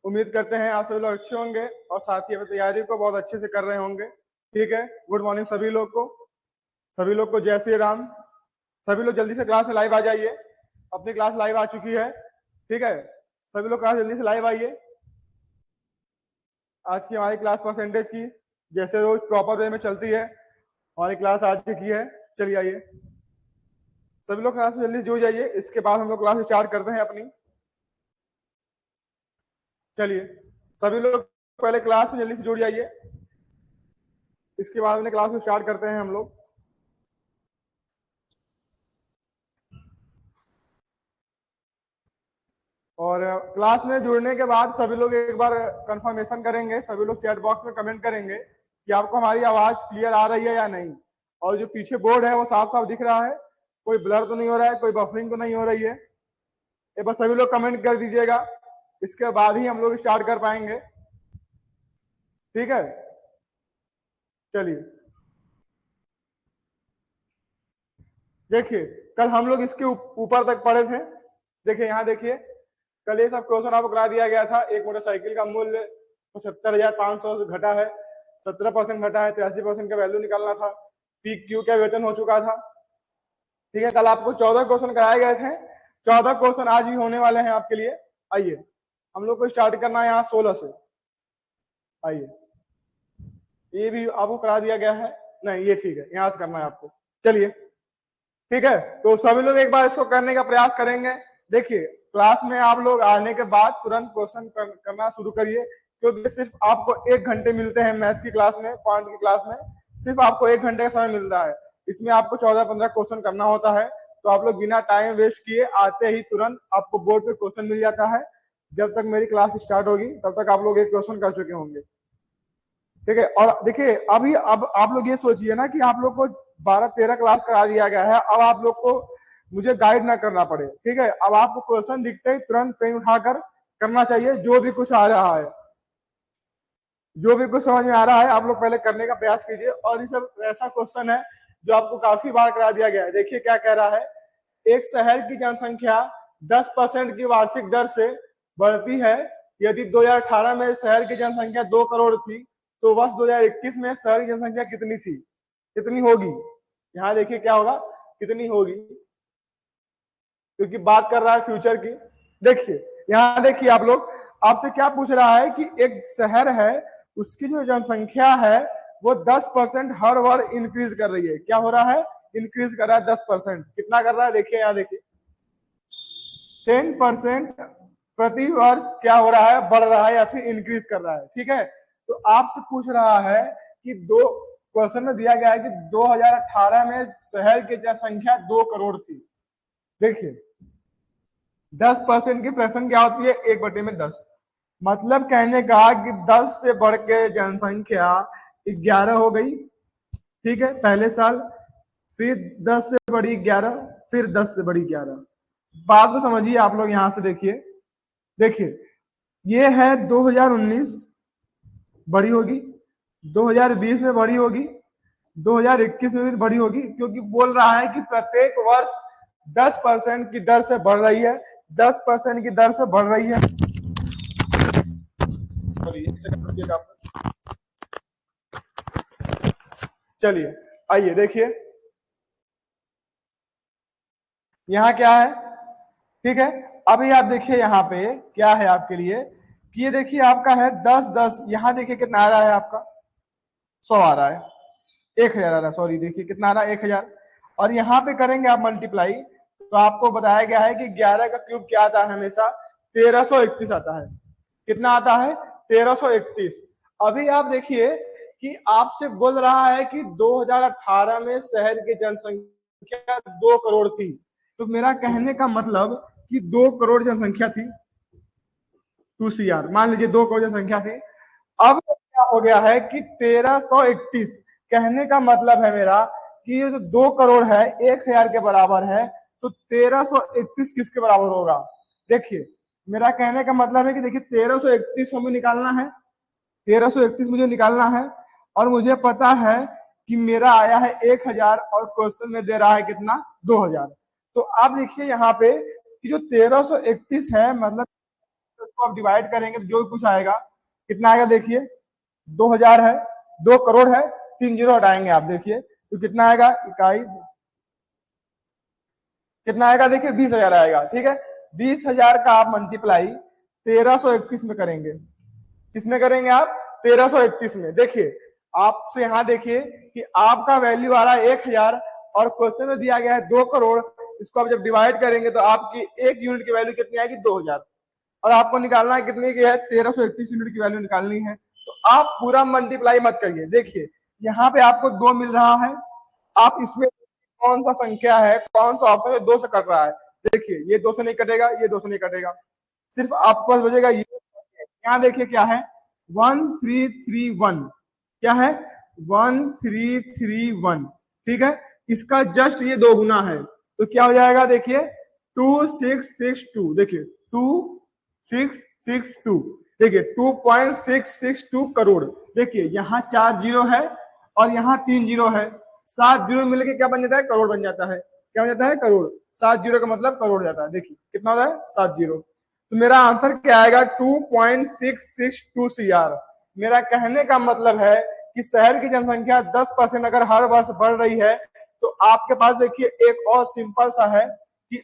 उम्मीद करते हैं आप सभी लोग अच्छे होंगे और साथ ही अपनी तैयारी को बहुत अच्छे से कर रहे होंगे। ठीक है, गुड मॉर्निंग सभी लोग को। सभी लोग को जय श्री राम। सभी लोग जल्दी से क्लास में लाइव आ जाइए। अपनी क्लास लाइव आ चुकी है। ठीक है, सभी लोग क्लास जल्दी से लाइव आइए। आज की हमारी क्लास परसेंटेज की जैसे रोज प्रॉपर वे में चलती है, हमारी क्लास आज की है। चलिए आइए, सभी लोग क्लास में जल्दी से जुड़ जाइए। इसके बाद हम लोग क्लास स्टार्ट करते हैं अपनी। चलिए सभी लोग पहले क्लास में जल्दी से जुड़ जाइए, इसके बाद अपने क्लास को स्टार्ट करते हैं हम लोग। और क्लास में जुड़ने के बाद सभी लोग एक बार कंफर्मेशन करेंगे, सभी लोग चैट बॉक्स में कमेंट करेंगे कि आपको हमारी आवाज क्लियर आ रही है या नहीं। और जो पीछे बोर्ड है वो साफ साफ दिख रहा है, कोई ब्लर तो नहीं हो रहा है, कोई बफरिंग तो नहीं हो रही है। एक बार सभी लोग कमेंट कर दीजिएगा, इसके बाद ही हम लोग स्टार्ट कर पाएंगे। ठीक है, चलिए देखिए, कल हम लोग इसके ऊपर तक पढ़े थे। देखिए यहाँ देखिए, कल ये सब क्वेश्चन आपको करा दिया गया था। एक मोटरसाइकिल का मूल्य 75,500 से घटा है, 17% घटा है, 83% का वैल्यू निकालना था। पी क्यू का वेतन हो चुका था। ठीक है, कल आपको 14 क्वेश्चन कराए गए थे, 14 क्वेश्चन आज भी होने वाले हैं आपके लिए। आइए हम लोग को स्टार्ट करना है यहाँ 16 से। आइए, ये भी आपको करा दिया गया है, नहीं ये ठीक है, यहाँ से करना है आपको। चलिए ठीक है, तो सभी लोग एक बार इसको करने का प्रयास करेंगे। देखिए क्लास में आप लोग आने के बाद तुरंत क्वेश्चन करना शुरू करिए, क्योंकि सिर्फ आपको 1 घंटे मिलते हैं मैथ की क्लास में, पॉइंट की क्लास में सिर्फ आपको 1 घंटे का समय मिल रहा है। इसमें आपको 14-15 क्वेश्चन करना होता है, तो आप लोग बिना टाइम वेस्ट किए आते ही तुरंत आपको बोर्ड पे क्वेश्चन मिल जाता है। जब तक मेरी क्लास स्टार्ट होगी तब तक आप लोग एक क्वेश्चन कर चुके होंगे। ठीक है, और देखिए अभी अब आप लोग ये सोचिए ना कि आप लोग को 12-13 क्लास करा दिया गया है, अब आप लोग को मुझे गाइड ना करना पड़े। ठीक है, अब आपको क्वेश्चन दिखते ही तुरंत पेन उठाकर करना चाहिए। जो भी कुछ आ रहा है, जो भी कुछ समझ में आ रहा है, आप लोग पहले करने का प्रयास कीजिए। और ये सब ऐसा क्वेश्चन है जो आपको काफी बार करा दिया गया है। देखिए क्या कह रहा है, एक शहर की जनसंख्या 10% की वार्षिक दर से बढ़ती है। यदि 2018 में शहर की जनसंख्या 2 करोड़ थी, तो वर्ष 2021 में शहर की जनसंख्या कितनी थी, कितनी होगी। यहाँ देखिए क्या होगा, कितनी होगी, क्योंकि बात कर रहा है फ्यूचर की। देखिए यहाँ देखिए, आप लोग आपसे क्या पूछ रहा है कि एक शहर है, उसकी जो जनसंख्या है वो 10% हर वर्ष इंक्रीज कर रही है। क्या हो रहा है, इंक्रीज कर रहा है 10%। कितना कर रहा है, देखिए यहाँ देखिए 10% प्रति वर्ष क्या हो रहा है, बढ़ रहा है या फिर इंक्रीज कर रहा है। ठीक है, तो आपसे पूछ रहा है कि दो क्वेश्चन में दिया गया है कि 2018 में शहर की जनसंख्या 2 करोड़ थी। देखिए 10% की फ्रैक्शन क्या होती है, 1/10। मतलब कहने का कि 10 से बढ़ के जनसंख्या 11 हो गई। ठीक है, पहले साल, फिर 10 से बढ़ी 11, फिर 10 से बढ़ी 11। बात को समझिए आप लोग, यहां से देखिए, देखिए ये है 2019 बड़ी होगी, 2020 में बड़ी होगी, 2021 में भी बड़ी होगी, क्योंकि बोल रहा है कि प्रत्येक वर्ष 10% की दर से बढ़ रही है, 10% की दर से बढ़ रही है। चलिए आइए देखिए यहाँ क्या है। ठीक है, अभी आप देखिए यहाँ पे क्या है आपके लिए कि ये देखिए आपका है 10-10, यहाँ देखिए कितना आ रहा है आपका, 100 आ रहा है, 1000 आ रहा है, सॉरी देखिए कितना आ रहा है, 1000। और यहाँ पे करेंगे आप मल्टीप्लाई, तो आपको बताया गया है कि 11 का क्यूब क्या आता है, हमेशा 1331 आता है। कितना आता है, 1331। अभी आप देखिए कि आपसे बोल रहा है कि 2018 में शहर की जनसंख्या 2 करोड़ थी। तो मेरा कहने का मतलब कि 2 करोड़ जनसंख्या थी, 2 CR, मान लीजिए 2 करोड़ जनसंख्या थी। अब क्या हो गया है कि 1331, कहने का मतलब है मेरा कि ये जो 2 करोड़ है 1000 के बराबर है, तो 1331 किसके बराबर होगा। देखिए मेरा कहने का मतलब है कि देखिए 1331 हमें निकालना है, 1331 मुझे निकालना है, और मुझे पता है कि मेरा आया है 1000 और क्वेश्चन में दे रहा है कितना, 2000। तो आप देखिए यहाँ पे कि जो 1331 है, मतलब उसको आप डिवाइड करेंगे तो जो भी कुछ आएगा कितना आएगा देखिए 2000 है, 2 करोड़ है, 3 जीरो हटाएंगे आप देखिए तो कितना आएगा इकाई, कितना आएगा देखिए 20,000 आएगा। ठीक है, 20,000 का आप मल्टीप्लाई 1331 में करेंगे, किसमें करेंगे आप 1331 में। देखिए आपसे यहाँ देखिए कि आपका वैल्यू आ रहा है 1000 और क्वेश्चन में दिया गया है 2 करोड़, इसको आप जब डिवाइड करेंगे तो आपकी एक यूनिट की वैल्यू कितनी आएगी 2000 और आपको निकालना है कितनी की है 1331 यूनिट की वैल्यू निकालनी है। तो आप पूरा मल्टीप्लाई मत करिए, देखिए यहाँ पे आपको 2 मिल रहा है, आप इसमें कौन सा संख्या है, कौन सा ऑप्शन है 2 से कट रहा है, देखिए ये 2 से नहीं कटेगा, ये 2 से नहीं कटेगा, सिर्फ आपके पास बचेगा ये। यहाँ देखिए क्या है 1331, क्या है 1331। ठीक है, इसका जस्ट ये 2 गुना है तो क्या हो जाएगा देखिए 2662, देखिए 2662, देखिए 2.662 करोड़। देखिए यहाँ 4 जीरो है और यहाँ 3 जीरो है, 7 जीरो मिलके क्या बन जाता है करोड़ बन जाता है, क्या बन जाता है करोड़, 7 जीरो का मतलब करोड़ जाता है। देखिए कितना होता है 7 जीरो, तो मेरा आंसर क्या आएगा 2.662 CR। मेरा कहने का मतलब है कि शहर की जनसंख्या 10% अगर हर वर्ष बढ़ रही है तो आपके पास देखिए एक और सिंपल सा है कि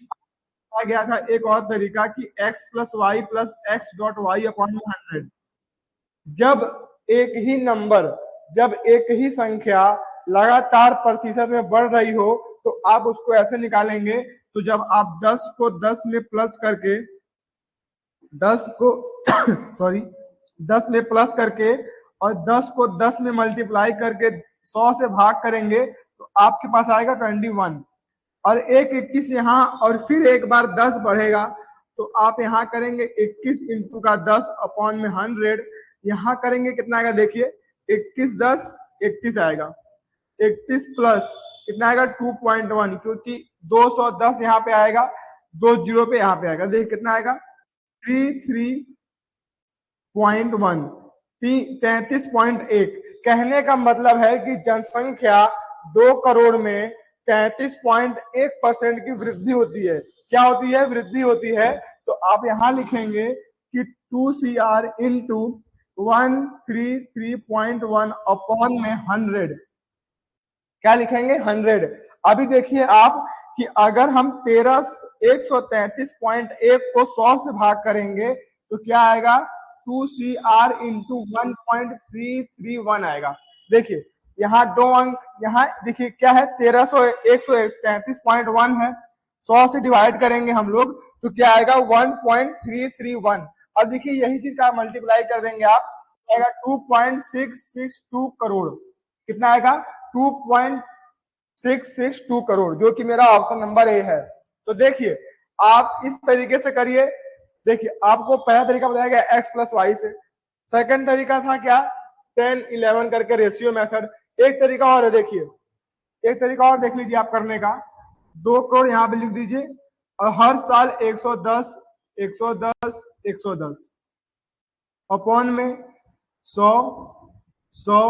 आ गया था एक और तरीका कि x plus y plus x dot y upon 100। जब एक ही नंबर, जब एक ही संख्या लगातार प्रतिशत में बढ़ रही हो तो आप उसको ऐसे निकालेंगे, तो जब आप 10 को 10 में प्लस करके 10 को सॉरी 10 में प्लस करके और 10 को 10 में मल्टीप्लाई करके 100 से भाग करेंगे तो आपके पास आएगा 21 और एक 21 यहाँ और फिर एक बार 10 बढ़ेगा तो आप यहाँ करेंगे 21 इंटू का 10 अपॉन में 100, यहाँ करेंगे कितना आएगा देखिए 21 10 31 आएगा, 31 प्लस कितना आएगा 2.1 क्योंकि 210 यहाँ पे आएगा, 2 जीरो पे यहाँ पे आएगा, देखिए कितना आएगा 33.1 33.1। कहने का मतलब है कि जनसंख्या 2 करोड़ में 33.1% की वृद्धि होती है। क्या होती है वृद्धि होती है, तो आप यहां लिखेंगे कि 2CR इंटू 133.1 अपॉन में 100, क्या लिखेंगे 100। अभी देखिए आप कि अगर हम 133.1 को 100 से भाग करेंगे तो क्या आएगा 2CR इंटू 1.331 आएगा। देखिए यहाँ 2 अंक, यहाँ देखिए क्या है 133.1 है, 100 से डिवाइड करेंगे हम लोग तो क्या आएगा 1.331। अब देखिए यही चीज का मल्टीप्लाई कर देंगे आप, आएगा 2.662 करोड़, कितना आएगा 2.662 करोड़, जो कि मेरा ऑप्शन नंबर ए है। तो देखिए आप इस तरीके से करिए, देखिए आपको पहला तरीका बताया गया x प्लस वाई से, सेकंड तरीका था क्या 10-11 करके रेशियो मेथड, एक तरीका और है, देखिए एक तरीका और देख लीजिए आप करने का, 2 करोड़ यहाँ पे लिख दीजिए और हर साल 110 110 110 अपॉन में 100 100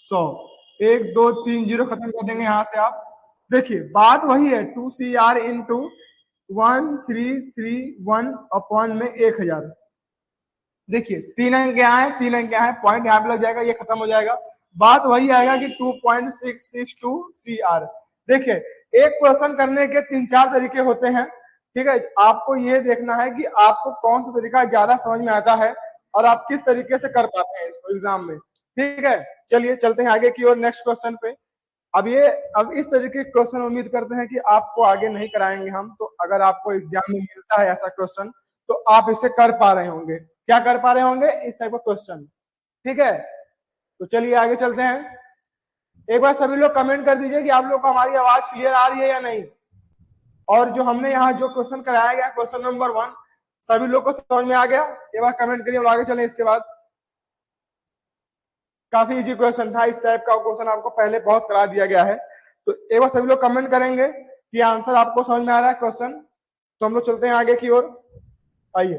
100, 1 2 3 जीरो खत्म कर देंगे यहाँ से आप। देखिए बात वही है 2CR इंटू 1331 अपॉन में 1000। देखिए 3 अंक यहाँ है, 3 अंक यहाँ है, पॉइंट यहाँ पे लग जाएगा, ये खत्म हो जाएगा, बात वही आएगा कि 2.662 CR। देखिए एक क्वेश्चन करने के 3-4 तरीके होते हैं, ठीक है, आपको ये देखना है कि आपको कौन सा तरीका ज्यादा समझ में आता है और आप किस तरीके से कर पाते हैं इसको एग्जाम में। ठीक है, चलिए चलते हैं आगे की ओर नेक्स्ट क्वेश्चन पे। अब इस तरीके के क्वेश्चन उम्मीद करते हैं कि आपको आगे नहीं कराएंगे हम, तो अगर आपको एग्जाम में मिलता है ऐसा क्वेश्चन तो आप इसे कर पा रहे होंगे, क्या कर पा रहे होंगे इस टाइप का क्वेश्चन। ठीक है, तो चलिए आगे चलते हैं। एक बार सभी लोग कमेंट कर दीजिए कि आप लोग को हमारी आवाज क्लियर आ रही है या नहीं, और जो हमने यहाँ जो क्वेश्चन कराया गया क्वेश्चन नंबर 1 सभी लोग को समझ में आ गया, एक बार कमेंट करिए, आगे चलें। इसके बाद काफी इजी क्वेश्चन था, इस टाइप का क्वेश्चन आपको पहले बहुत करा दिया गया है, तो एक बार सभी लोग कमेंट करेंगे कि आंसर आपको समझ में आ रहा है क्वेश्चन। तो हम लोग चलते हैं आगे की ओर, आइए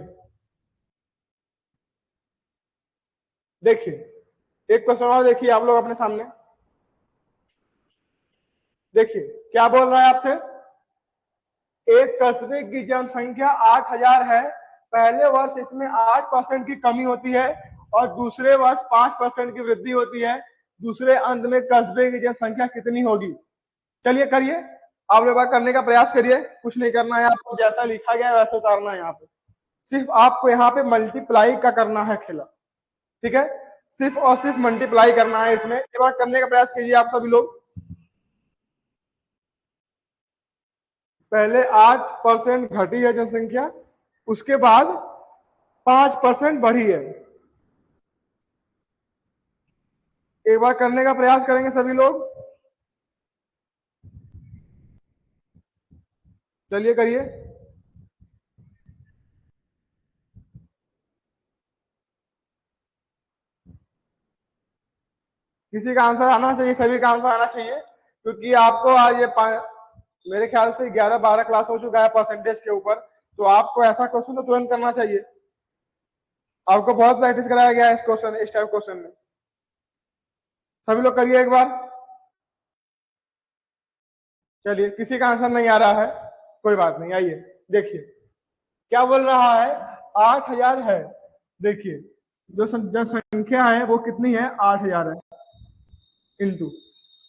देखिए एक क्वेश्चन और देखिए आप लोग अपने सामने, देखिए क्या बोल रहा है आपसे, एक कस्बे की जनसंख्या 8000 है पहले वर्ष इसमें 8% की कमी होती है और दूसरे वर्ष 5% की वृद्धि होती है। दूसरे अंत में कस्बे की जनसंख्या कितनी होगी? चलिए करिए, आप लोग करने का प्रयास करिए, कुछ नहीं करना है आपको, जैसा लिखा गया है वैसे उतारना है। यहाँ पे सिर्फ आपको यहाँ पे मल्टीप्लाई का करना है खेला, ठीक है, सिर्फ और सिर्फ मल्टीप्लाई करना है इसमें। एक बार करने का प्रयास कीजिए आप सभी लोग। पहले 8% घटी है जनसंख्या, उसके बाद 5% बढ़ी है। एक बार करने का प्रयास करेंगे सभी लोग, चलिए करिए। किसी का आंसर आना चाहिए, सभी का आंसर आना चाहिए, क्योंकि आपको आज ये मेरे ख्याल से 11-12 क्लास हो चुका है परसेंटेज के ऊपर, तो आपको ऐसा क्वेश्चन तो तुरंत करना चाहिए। आपको बहुत प्रैक्टिस कराया गया है इस क्वेश्चन, इस टाइप क्वेश्चन में। सभी लोग करिए एक बार। चलिए, किसी का आंसर नहीं आ रहा है, कोई बात नहीं, आइए देखिए क्या बोल रहा है। 8000 है। देखिए जो जनसंख्या है वो कितनी है? 8000 है। इंटू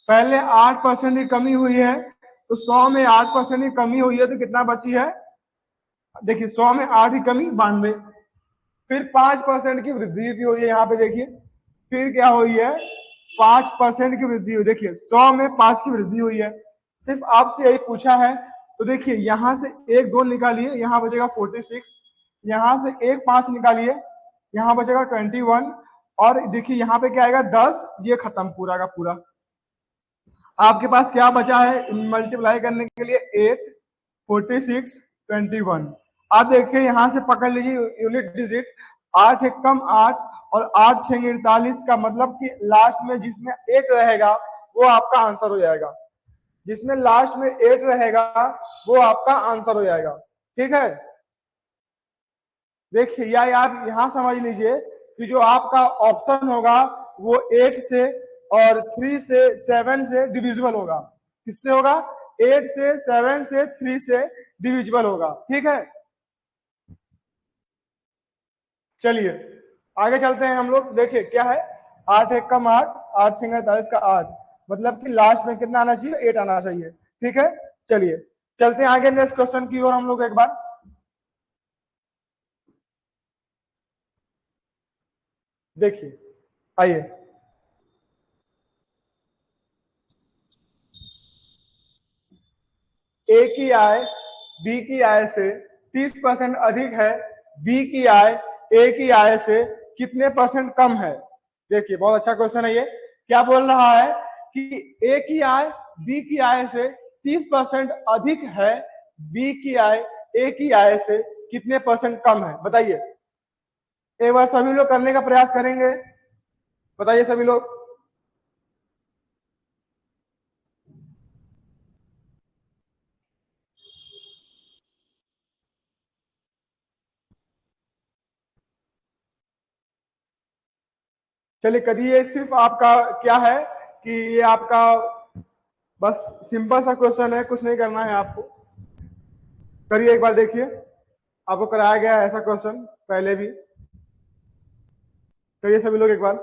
पहले 8% की कमी हुई है, तो 100 में 8% की कमी हुई है तो कितना बची है? देखिए 100 में 8 की कमी 92। फिर 5% की वृद्धि भी हुई है, यहाँ पे देखिए फिर क्या हुई है? 5% की वृद्धि हुई। देखिए 100 में 5 की वृद्धि हुई है। सिर्फ आपसे यही पूछा है, तो देखिए यहां से एक 2 निकालिए, यहाँ बचेगा 46, यहां से एक 5 निकालिए, यहाँ बचेगा 21, और देखिए यहाँ पे क्या आएगा? 10। ये खत्म पूरा का पूरा। आपके पास क्या बचा है मल्टीप्लाई करने के लिए? 8, 46, 21। आप देखिए यहां से पकड़ लीजिए यूनिट डिजिट, 8 एकम 8 और 8 6 48 का मतलब कि लास्ट में जिसमें 8 रहेगा वो आपका आंसर हो जाएगा। जिसमें लास्ट में 8 रहेगा वो आपका आंसर हो जाएगा, ठीक है। देखिए या आप यहां समझ लीजिए कि जो आपका ऑप्शन होगा वो 8 से और 3 से 7 से डिविजिबल होगा। किससे होगा? 8 से 7 से 3 से डिविजिबल होगा, ठीक है। चलिए आगे चलते हैं हम लोग। देखिए क्या है? 8 एकम 8, 8 6 48 का 8, मतलब कि लास्ट में कितना आना चाहिए? 8 आना चाहिए, ठीक है। चलिए चलते हैं आगे नेक्स्ट क्वेश्चन की ओर हम लोग एक बार। देखिए आइए, ए की आय बी की आय से 30% अधिक है, बी की आय ए की आय से कितने परसेंट कम है? देखिए बहुत अच्छा क्वेश्चन है ये। क्या बोल रहा है कि ए की आय बी की आय से 30% अधिक है, बी की आय ए की आय से कितने परसेंट कम है? बताइए, एक बार सभी लोग करने का प्रयास करेंगे, बताइए सभी लोग। चलिए करिए, सिर्फ आपका क्या है कि ये आपका बस सिंपल सा क्वेश्चन है, कुछ नहीं करना है आपको। करिए एक बार, देखिए आपको कराया गया है ऐसा क्वेश्चन पहले भी। करिए सभी लोग एक बार।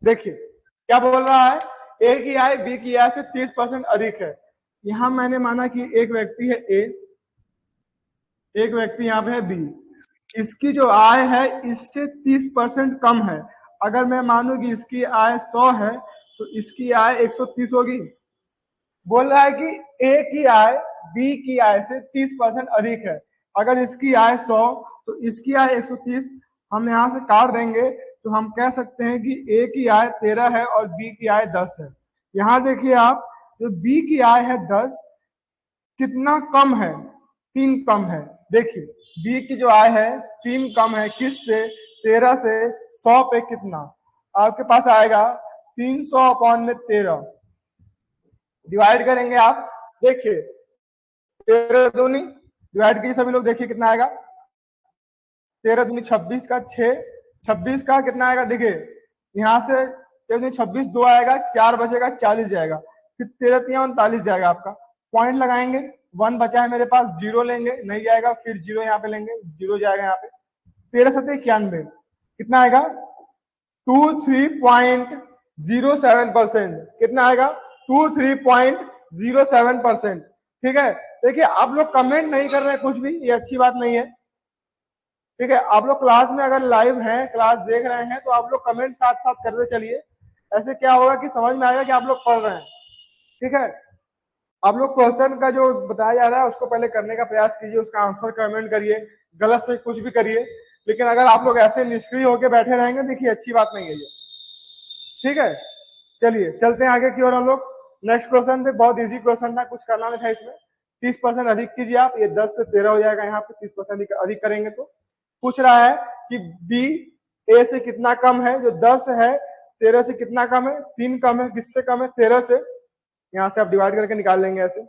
देखिए क्या बोल रहा है? ए की आय बी की आय से 30% अधिक है। यहां मैंने माना कि एक व्यक्ति है ए, एक व्यक्ति यहाँ पे है बी। इसकी जो आय है इससे 30% कम है। अगर मैं मानूं कि इसकी आय 100 है तो इसकी आय 130 होगी। बोल रहा है कि ए की आय बी की आय से 30% अधिक है। अगर इसकी आय 100 तो इसकी आय 130, हम यहाँ से काट देंगे तो हम कह सकते हैं कि ए की आय 13 है और बी की आय 10 है। यहाँ देखिए आप, जो बी की आय है 10, कितना कम है? 3 कम है। देखिए बी की जो आय है 3 कम है, किससे? 13 से। 100 पे कितना आपके पास आएगा? 300 अपॉन में 13 डिवाइड करेंगे आप। देखिए 13 दूनी डिवाइड कीजिए सभी लोग, देखिए कितना आएगा? 13 दूनी 26 का 6, 26 का कितना आएगा? देखिए यहाँ से 26 2 आएगा, 4 बचेगा, 40 जाएगा, फिर 13 39 जाएगा आपका। पॉइंट लगाएंगे, 1 बचा है मेरे पास, 0 लेंगे, नहीं जाएगा, फिर 0 यहाँ पे लेंगे, 0 जाएगा यहाँ पे, 1391 कितना आएगा 23.07%। कितना आएगा 23.07%। ठीक है, देखिए आप लोग कमेंट नहीं कर रहे हैं कुछ भी, ये अच्छी बात नहीं है। ठीक है, आप लोग क्लास में अगर लाइव हैं, क्लास देख रहे हैं, तो आप लोग कमेंट साथ साथ करते चलिए। ऐसे क्या होगा कि समझ में आएगा कि आप लोग पढ़ रहे हैं। ठीक है, आप लोग क्वेश्चन का जो बताया जा रहा है उसको पहले करने का प्रयास कीजिए, उसका आंसर कमेंट करिए, गलत से कुछ भी करिए। लेकिन अगर आप लोग ऐसे निष्क्रिय होकर बैठे रहेंगे, देखिए अच्छी बात नहीं है ये। ठीक है, चलिए चलते हैं आगे की ओर हम लोग। नेक्स्ट क्वेश्चन पे बहुत इजी क्वेश्चन था, कुछ करना नहीं था इसमें। 30% अधिक कीजिए आप, ये 10 से 13 हो जाएगा। यहाँ पे 30% अधिक करेंगे तो पूछ रहा है कि बी ए से कितना कम है। जो 10 है 13 से कितना कम है, 3 कम है। किससे कम है, 13 से। यहां से आप डिवाइड करके निकाल लेंगे ऐसे।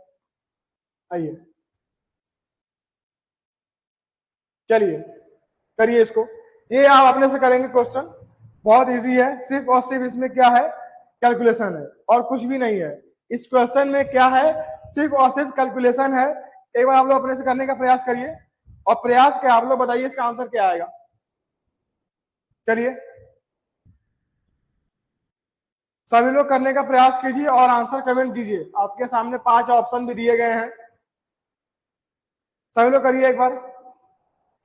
आइए चलिए करिए इसको, ये आप अपने से करेंगे क्वेश्चन, बहुत इजी है। सिर्फ और सिर्फ इसमें क्या है, कैलकुलेशन है और कुछ भी नहीं है। इस क्वेश्चन में क्या है, सिर्फ और सिर्फ कैलकुलेशन है। एक बार आप लोग अपने से करने का प्रयास करिए, और प्रयास क्या आप लोग बताइए इसका आंसर क्या आएगा। चलिए सभी लोग करने का प्रयास कीजिए और आंसर कमेंट कीजिए। आपके सामने 5 ऑप्शन भी दिए गए हैं, सभी लोग करिए एक बार।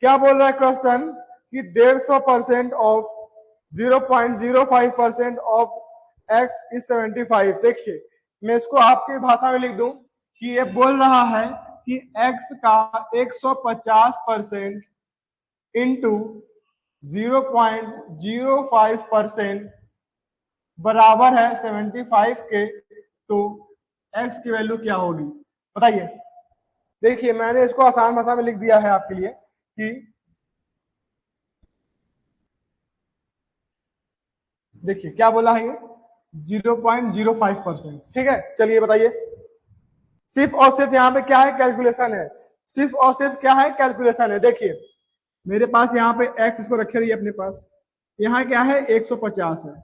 क्या बोल रहा है क्वेश्चन कि 150% ऑफ 0.05% ऑफ x इज 75। देखिए मैं इसको आपकी भाषा में लिख दूं कि ये बोल रहा है कि x का 150% इंटू 0.05% बराबर है 75 के। तो x की वैल्यू क्या होगी बताइए। देखिए मैंने इसको आसान भाषा में लिख दिया है आपके लिए कि देखिए क्या बोला है ये 0.05%। ठीक है, चलिए बताइए। सिर्फ और सिर्फ यहाँ पे क्या है, कैलकुलेशन है। सिर्फ और सिर्फ क्या है, कैलकुलेशन है। देखिए मेरे पास यहाँ पे x इसको रखे रहिए अपने पास, यहाँ क्या है 150 है।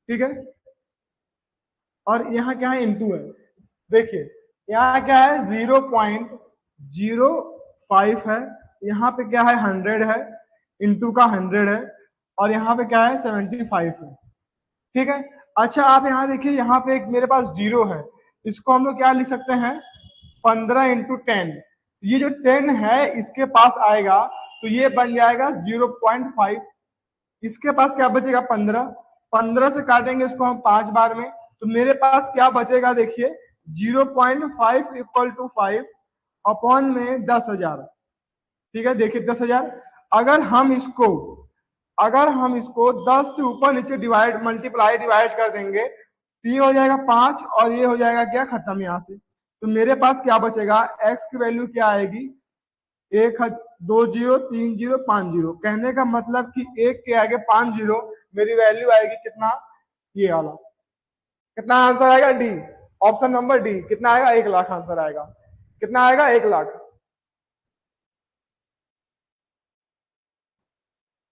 ठीक है, और यहाँ क्या है इंटू है। देखिए यहाँ क्या है 0.05 है, यहाँ पे क्या है 100 है, इंटू का 100 है, और यहाँ पे क्या है 75 है। ठीक है, अच्छा आप यहाँ देखिए, यहाँ पे एक मेरे पास 0 है, इसको हम लोग क्या लिख सकते हैं 15 इंटू 10। ये जो 10 है इसके पास आएगा तो ये बन जाएगा 0.5। इसके पास क्या बचेगा 15। 15 से काटेंगे इसको हम 5 बार में, तो मेरे पास क्या बचेगा देखिए 0.5 इक्वल टू 5 अपॉन में 10,000। ठीक है, देखिए 10,000। अगर हम इसको 10 से ऊपर नीचे डिवाइड कर देंगे तो ये हो जाएगा 5, और ये हो जाएगा क्या खत्म यहाँ से। तो मेरे पास क्या बचेगा, x की वैल्यू क्या आएगी 1, 2, 0, 3, 0, 5, 0। कहने का मतलब कि 1 के आगे 5 0, मेरी वैल्यू आएगी कितना, ये वाला। कितना आंसर आएगा, डी, ऑप्शन नंबर डी। कितना आएगा 1 लाख आंसर आएगा। कितना आएगा 1 लाख।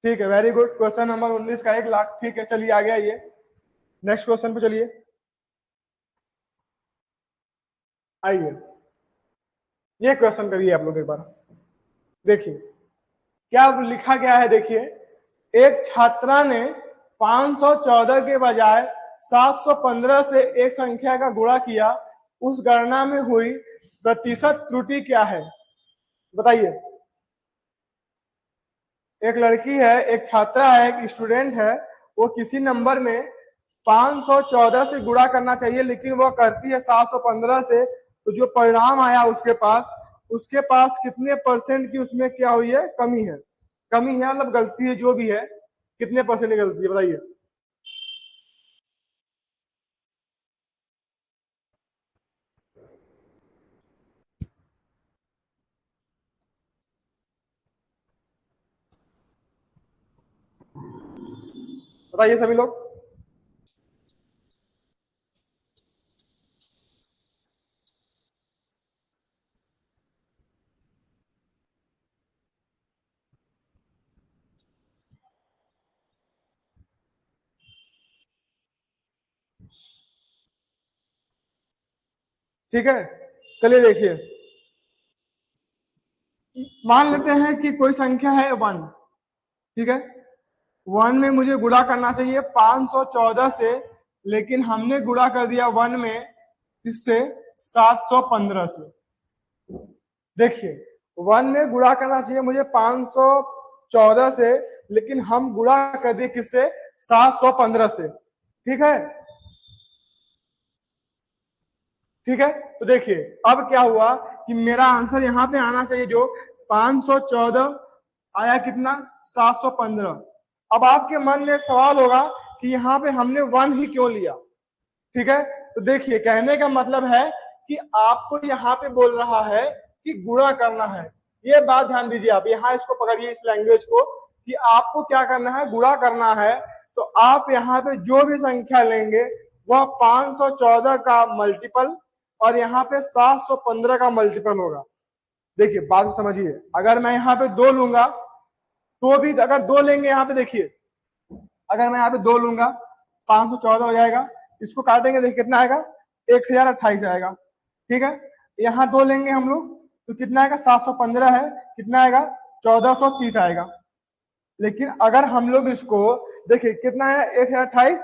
ठीक है, वेरी गुड। क्वेश्चन नंबर 19 का 1 लाख। ठीक है, चलिए आगे आइए, नेक्स्ट क्वेश्चन पे चलिए। आइए ये क्वेश्चन करिए आप लोग एक बार। देखिए क्या लिखा गया है, देखिए एक छात्रा ने 514 के बजाय 715 से एक संख्या का गुणा किया, उस गणना में हुई प्रतिशत त्रुटि क्या है बताइए। एक लड़की है, एक छात्रा है, एक स्टूडेंट है, वो किसी नंबर में 514 से गुणा करना चाहिए लेकिन वो करती है 715 से। तो जो परिणाम आया उसके पास कितने परसेंट की उसमें क्या हुई है, कमी है। कमी है मतलब गलती है, जो भी है कितने परसेंट की गलती है बताइए। बताइए सभी लोग। ठीक है, चलिए देखिए, मान लेते हैं कि कोई संख्या है 1। ठीक है, 1 में मुझे गुणा करना चाहिए 514 से, लेकिन हमने गुणा कर दिया 1 में इससे 715 से। देखिए 1 में गुणा करना चाहिए मुझे 514 से, लेकिन हम गुणा कर दिए किससे, 715 से। ठीक है, ठीक है, तो देखिए अब क्या हुआ कि मेरा आंसर यहाँ पे आना चाहिए जो 514 आया कितना, 715। अब आपके मन में एक सवाल होगा कि यहाँ पे हमने 1 ही क्यों लिया। ठीक है, तो देखिए कहने का मतलब है कि आपको यहाँ पे बोल रहा है कि गुणा करना है। ये बात ध्यान दीजिए, आप यहाँ इसको पकड़िए, इस लैंग्वेज को, कि आपको क्या करना है, गुणा करना है। तो आप यहाँ पे जो भी संख्या लेंगे वह 514 का मल्टीपल और यहाँ पे 715 का मल्टीपल होगा। देखिए बात को समझिए, अगर मैं यहाँ पे 2 लूंगा तो भी, अगर 2 लेंगे यहाँ पे, देखिए अगर मैं यहाँ पे 2 लूंगा 514 हो जाएगा, इसको काटेंगे देखिए कितना आएगा, 1028 आएगा। ठीक है, यहाँ 2 लेंगे हम लोग तो कितना आएगा, 715 है, कितना आएगा, 1430 आएगा। लेकिन अगर हम लोग इसको देखिए कितना है, 1028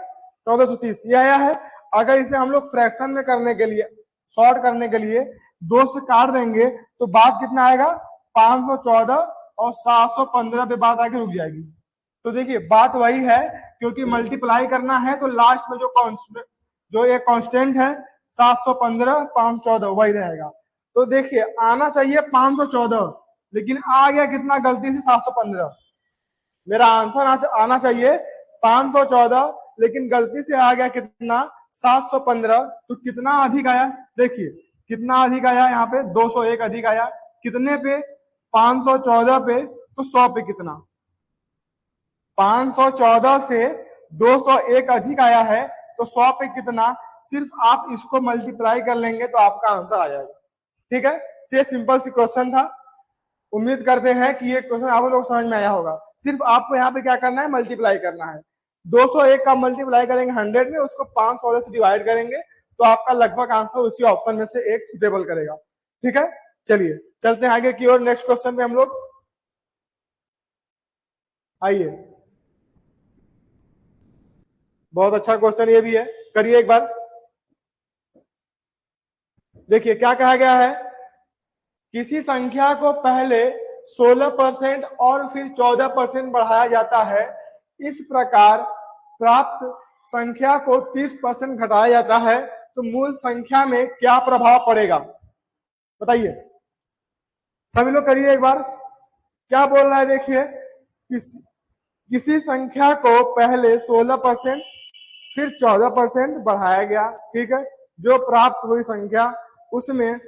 1430 ये आया है। अगर इसे हम लोग फ्रैक्शन में करने के लिए, शॉर्ट करने के लिए 2 से काट देंगे तो बात कितना आएगा, 514 और 715 पे बात आके रुक जाएगी। तो देखिए बात वही है, क्योंकि मल्टीप्लाई करना है तो लास्ट में जो ये कांस्टेंट है 715 514 वही रहेगा। तो देखिए आना चाहिए 514, लेकिन आ गया कितना, गलती से 715। मेरा आंसर आना चाहिए 514, लेकिन गलती से आ गया कितना, 715। तो कितना अधिक आया, देखिए कितना अधिक आया, यहाँ पे 201 अधिक आया। कितने पे, 514 पे, तो 100 पे कितना, 514 से 201 अधिक आया है, तो 100 पे कितना। सिर्फ आप इसको मल्टीप्लाई कर लेंगे तो आपका आंसर आ जाएगा। ठीक है, ये सिंपल सी क्वेश्चन था। उम्मीद करते हैं कि ये क्वेश्चन आप लोग समझ में आया होगा। सिर्फ आपको यहाँ पे क्या करना है, मल्टीप्लाई करना है। 201 का मल्टीप्लाई करेंगे 100 में, उसको 514 से डिवाइड करेंगे तो आपका लगभग आंसर उसी ऑप्शन में से एक सुटेबल करेगा। ठीक है, चलिए चलते हैं आगे की ओर, नेक्स्ट क्वेश्चन पे हम लोग। आइए, बहुत अच्छा क्वेश्चन ये भी है, करिए एक बार। देखिए क्या कहा गया है, किसी संख्या को पहले 16% और फिर 14% बढ़ाया जाता है, इस प्रकार प्राप्त संख्या को 30% घटाया जाता है, तो मूल संख्या में क्या प्रभाव पड़ेगा, बताइए। सभी लोग करिए एक बार, क्या बोल रहा है। देखिए किसी संख्या को पहले 16% फिर 14% बढ़ाया गया, ठीक है, जो प्राप्त हुई संख्या उसमें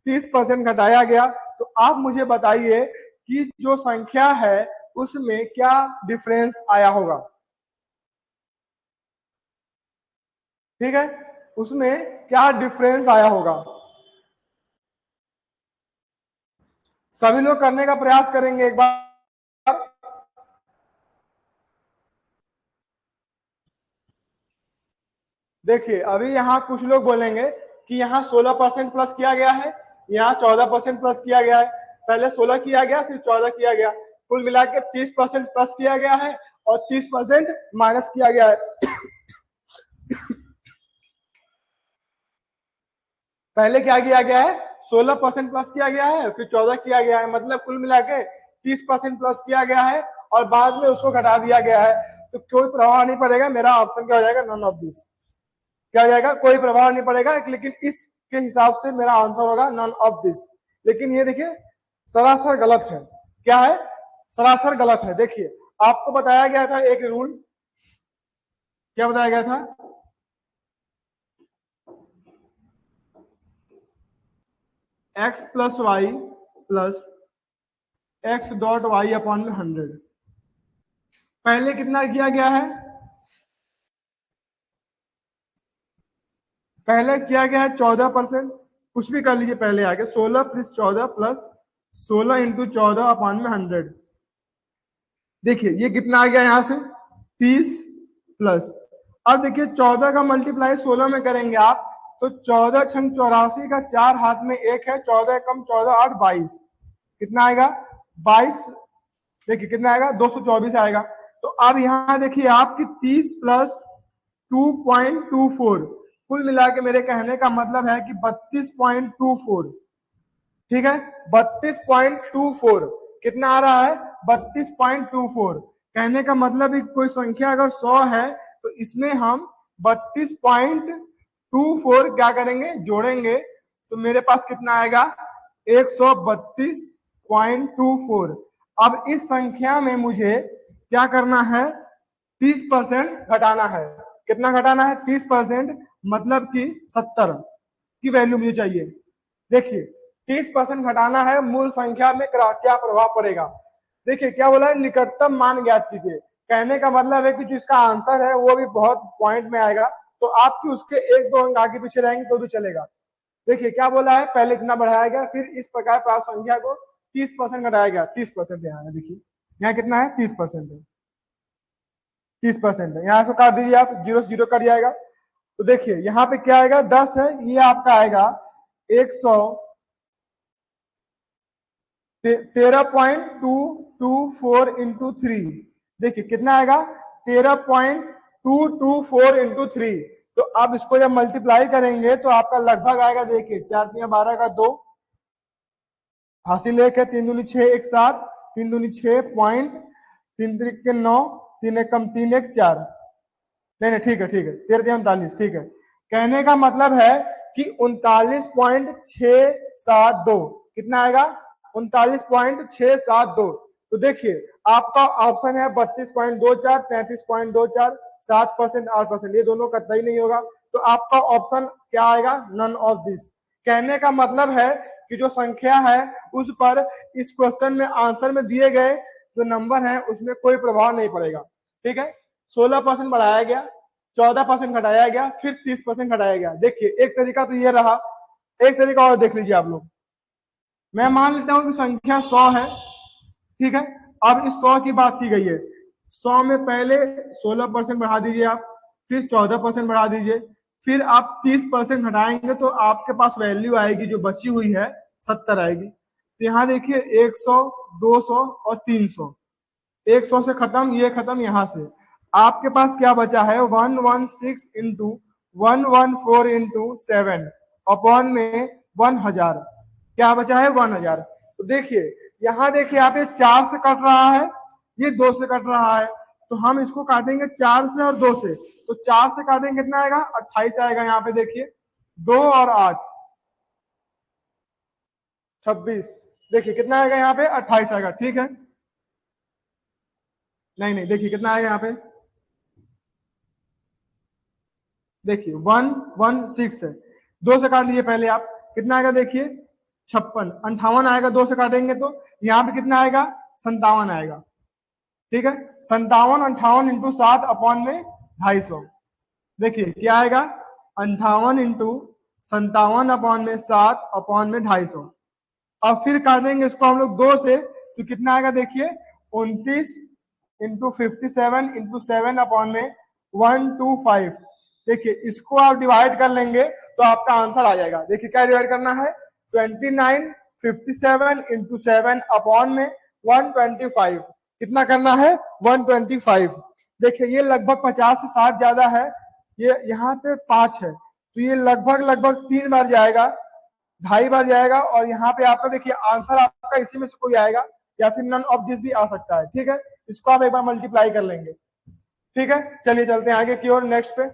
30% घटाया गया। तो आप मुझे बताइए कि जो संख्या है उसमें क्या डिफरेंस आया होगा। ठीक है, उसमें क्या डिफरेंस आया होगा, सभी लोग करने का प्रयास करेंगे एक बार। देखिए अभी यहाँ कुछ लोग बोलेंगे कि यहाँ 16% प्लस किया गया है, यहाँ 14% प्लस किया गया है, पहले 16 किया गया फिर 14 किया गया, कुल मिला के 30% प्लस किया गया है और 30% माइनस किया गया है। पहले क्या किया गया है, 16% प्लस किया गया है, फिर 14 किया गया है, मतलब कुल मिला के 30% प्लस किया गया है और बाद में उसको घटा दिया गया है। तो कोई प्रभाव नहीं पड़ेगा, मेरा ऑप्शन क्या हो जाएगा, नन ऑफ दिस। क्या हो जाएगा, कोई प्रभाव नहीं पड़ेगा, लेकिन इसके हिसाब से मेरा आंसर होगा नन ऑफ दिस। लेकिन ये देखिए सरासर गलत है। क्या है, सरासर गलत है। देखिए आपको बताया गया था एक रूल, क्या बताया गया था, x plus y plus x dot y upon 100। पहले कितना किया गया है, पहले किया गया है 14%, कुछ भी कर लीजिए, पहले आगे 16 प्लस 14 प्लस 16 इंटू 14 अपॉन में 100। देखिए ये कितना आ गया यहाँ से 30 प्लस, अब देखिए 14 का मल्टीप्लाई 16 में करेंगे आप, तो 14 छंग 84 का 4 हाथ में 1 है, 14 कम 14 8 22, कितना आएगा 22 देखिए कितना आएगा, 224 आएगा। तो अब यहाँ देखिए आपकी 30 प्लस 2.24, कुल मिला के मेरे कहने का मतलब है कि 32.24, ठीक है, 32.24 कितना आ रहा है, 32.24। कहने का मतलब कोई संख्या अगर 100 है तो इसमें हम 32.24 क्या करेंगे, जोड़ेंगे, तो मेरे पास कितना आएगा, 132.24। अब इस संख्या में मुझे क्या करना है, 30% घटाना है। कितना घटाना है, 30%, मतलब कि 70 की वैल्यू मुझे चाहिए। देखिए 30% घटाना है, मूल संख्या में क्या प्रभाव पड़ेगा। देखिए क्या बोला है, निकटतम मान ज्ञात कीजिए। कहने का मतलब है कि जो इसका आंसर है वो भी बहुत पॉइंट में आएगा, तो आपकी उसके 1-2 अंक आगे पीछे रहेंगे तो भी चलेगा। देखिए क्या बोला है, पहले इतना बढ़ाया गया, फिर इस प्रकार प्राप्त संख्या को 30% घटाया गया। 30% यहाँ है, देखिए यहाँ कितना है, 30% है, 30% है। यहाँ से काट दीजिए आप, 0 से 0 कट जाएगा। तो देखिए यहाँ पे क्या आएगा, 10 है, ये आपका आएगा 13.224 इंटू 3। देखिए कितना आएगा, 13.224 इंटू 3। तो आप इसको जब मल्टीप्लाई करेंगे तो आपका लगभग आएगा, देखिए 4×3=12 का 2, हासिल 1 है, 3 दूनी 6, 1 7, 3 दूनी 6 पॉइंट, 3 3 9, 3 1 कम 3 1 4, नहीं ठीक है, 13 ठीक है। कहने का मतलब है कि 39.672 कितना आएगा, 39.672। तो देखिए आपका ऑप्शन है 32.24, 33.24, 7%, 8%, ये दोनों कतई नहीं होगा। तो आपका ऑप्शन क्या आएगा, नन ऑफ दिस। कहने का मतलब है कि जो संख्या है उस पर इस क्वेश्चन में आंसर में दिए गए जो नंबर है उसमें कोई प्रभाव नहीं पड़ेगा, ठीक है। 16% बढ़ाया गया, 14% घटाया गया, फिर 30% घटाया गया। देखिए एक तरीका तो ये रहा, एक तरीका और देख लीजिए आप लोग। मैं मान लेता हूं कि संख्या 100 है, ठीक है। अब इस 100 की बात की गई है, 100 में पहले 16% बढ़ा दीजिए आप, फिर 14% बढ़ा दीजिए, फिर आप 30% घटाएंगे तो आपके पास वैल्यू आएगी जो बची हुई है 70 आएगी। तो यहाँ देखिए 100, 200 और 300, 100 से खत्म, ये खत्म, यहां से आपके पास क्या बचा है, 116 इंटू 114 इंटू 7 अपॉन में 1000, क्या बचा है, 1000। तो देखिए यहाँ देखिए आप, ये 4 से कट रहा है, ये 2 से कट रहा है, तो हम इसको काटेंगे 4 से और 2 से। तो 4 से काटेंगे कितना आएगा, 28 आएगा। यहाँ पे देखिए 2 और 8 26, देखिए कितना आएगा यहाँ पे, 28 आएगा, ठीक है। नहीं देखिए कितना आएगा यहाँ पे, देखिए 116 है, 2 से काट लीजिए पहले आप, कितना आएगा देखिए 56, 58 आएगा, 2 से काटेंगे तो यहाँ पे कितना आएगा, 57 आएगा, ठीक है। 57, 58 इंटू 7 अपॉन में 250, देखिए क्या आएगा, 58 इंटू 57 अपॉन में 7 अपॉन में 250। अब फिर काटेंगे इसको हम लोग 2 से, तो कितना आएगा देखिए 29 इंटू 57 इंटू 7 अपॉन में 125। देखिए इसको आप डिवाइड कर लेंगे तो आपका आंसर आ जाएगा। देखिए क्या डिवाइड करना है, 29 57 इंटू 7 अपॉन में 125, कितना करना है, 125। देखिए ये लगभग 50 से 60 ज्यादा है, ये यहाँ पे 5 है, तो ये लगभग 3 बार जाएगा, 2.5 बार जाएगा, और यहाँ पे आपका देखिए आंसर आपका इसी में से कोई आएगा, या फिर नन ऑफ दिस भी आ सकता है, ठीक है। इसको आप एक बार मल्टीप्लाई कर लेंगे, ठीक है। चलिए चलते हैं आगे की ओर, नेक्स्ट पे।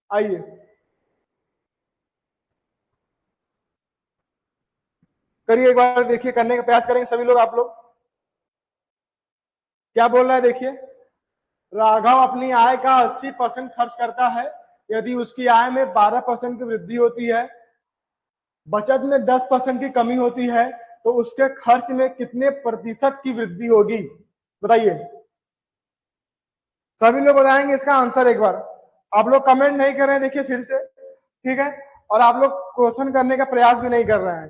आइए करिए एक बार, देखिए करने का प्रयास करेंगे सभी लोग। आप लोग क्या बोल रहा है, देखिए राघव अपनी आय का 80% खर्च करता है, यदि उसकी आय में 12% की वृद्धि होती है, बचत में 10% की कमी होती है, तो उसके खर्च में कितने प्रतिशत की वृद्धि होगी, बताइए। सभी लोग बताएंगे इसका आंसर एक बार। आप लोग कमेंट नहीं कर रहे हैं, देखिए फिर से, ठीक है। और आप लोग क्वेश्चन करने का प्रयास भी नहीं कर रहे हैं,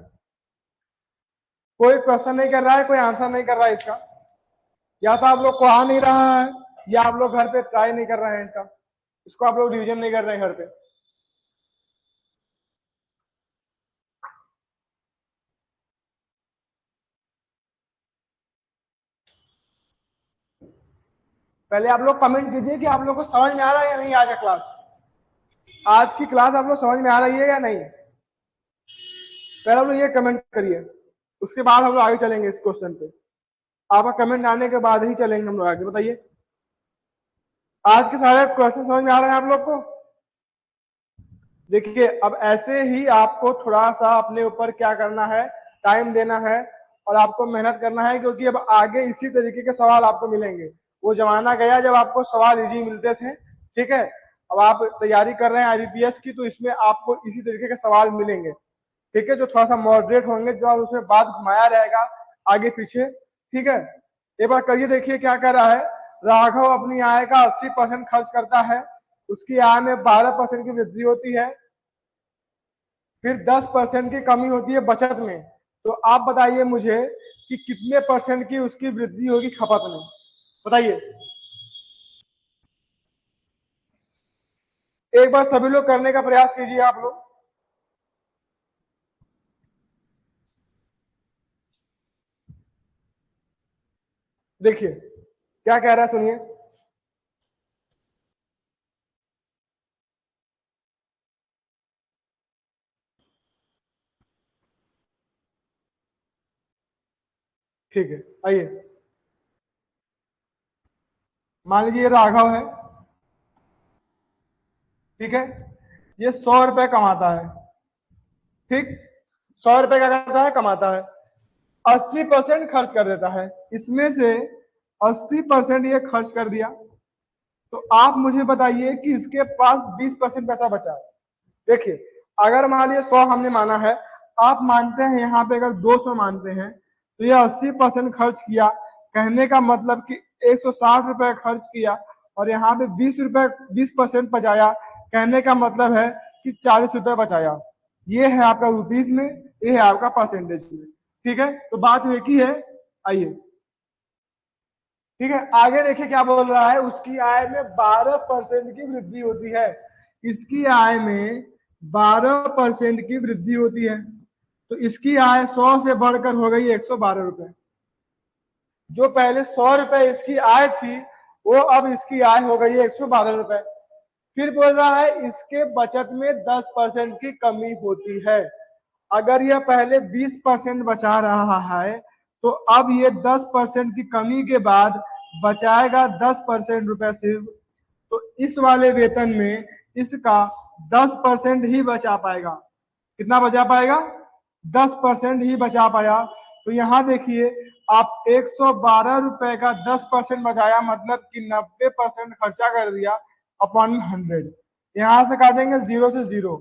कोई क्वेश्चन नहीं कर रहा है, कोई आंसर नहीं कर रहा है इसका, या तो आप लोग को आ नहीं रहा है, या आप लोग घर पे ट्राई नहीं कर रहे हैं इसका, इसको आप लोग रिवीजन नहीं कर रहे हैं घर पे। पहले आप लोग कमेंट कीजिए कि आप लोग को समझ में आ रहा है या नहीं आज का क्लास। आज की क्लास आप लोग समझ में आ रही है या नहीं, पहले आप लोग ये कमेंट करिए, उसके बाद हम लोग आगे चलेंगे इस क्वेश्चन पे। आपका कमेंट आने के बाद ही चलेंगे हम लोग आगे। बताइए आज के सारे क्वेश्चन समझ में आ रहे हैं आप लोग को? देखिए अब ऐसे ही आपको थोड़ा सा अपने ऊपर क्या करना है, टाइम देना है और आपको मेहनत करना है, क्योंकि अब आगे इसी तरीके के सवाल आपको मिलेंगे। वो जमाना गया जब आपको सवाल इजी मिलते थे, ठीक है। अब आप तैयारी कर रहे हैं आईबीपीएस की, तो इसमें आपको इसी तरीके के सवाल मिलेंगे, ठीक है, जो थोड़ा सा मॉडरेट होंगे, जो आप उसमें बात घुमाया रहेगा आगे पीछे, ठीक है। एक बार करिए, देखिए क्या कह रहा है। राघव अपनी आय का 80% खर्च करता है, उसकी आय में 12% की वृद्धि होती है, फिर 10% की कमी होती है बचत में। तो आप बताइए मुझे कि कितने परसेंट की उसकी वृद्धि होगी खपत में, बताइए। एक बार सभी लोग करने का प्रयास कीजिए आप लोग। देखिए क्या कह रहा है, सुनिए। ठीक है, आइए। मान लीजिए राघव है, ठीक है, ये 100 रुपए कमाता है, ठीक। 100 रुपए क्या करता है, कमाता है। 80% खर्च कर देता है, इसमें से 80% ये खर्च कर दिया। तो आप मुझे बताइए कि इसके पास 20% पैसा बचा है। देखिए अगर मान लीजिए 100 हमने माना है, आप मानते हैं यहाँ पे अगर 200 मानते हैं, तो ये 80% खर्च किया, कहने का मतलब कि 160 रुपए खर्च किया, और यहाँ पे 20% बचाया, कहने का मतलब है कि 40 रुपए बचाया। ये है आपका रुपीज में, ये है आपका परसेंटेज में, ठीक है। तो बात एक ही है, आइए, ठीक है। आगे देखिए क्या बोल रहा है, उसकी आय में 12% की वृद्धि होती है, इसकी आय में 12% की वृद्धि होती है। तो इसकी आय 100 से बढ़कर हो गई 112 रुपए। जो पहले 100 रुपए इसकी आय थी, वो अब इसकी आय हो गई है 112 रुपए। फिर बोल रहा है इसके बचत में 10% की कमी होती है। अगर यह पहले 20% बचा रहा है, तो अब ये 10% की कमी के बाद बचाएगा 10% रुपए सिर्फ। तो इस वाले वेतन में इसका 10% ही बचा पाएगा। कितना बचा पाएगा, 10% ही बचा पाया। तो यहाँ देखिए आप 112 रुपए का 10% बचाया, मतलब कि 90% खर्चा कर दिया अपॉन 100। यहां से काटेंगे 0 से 0,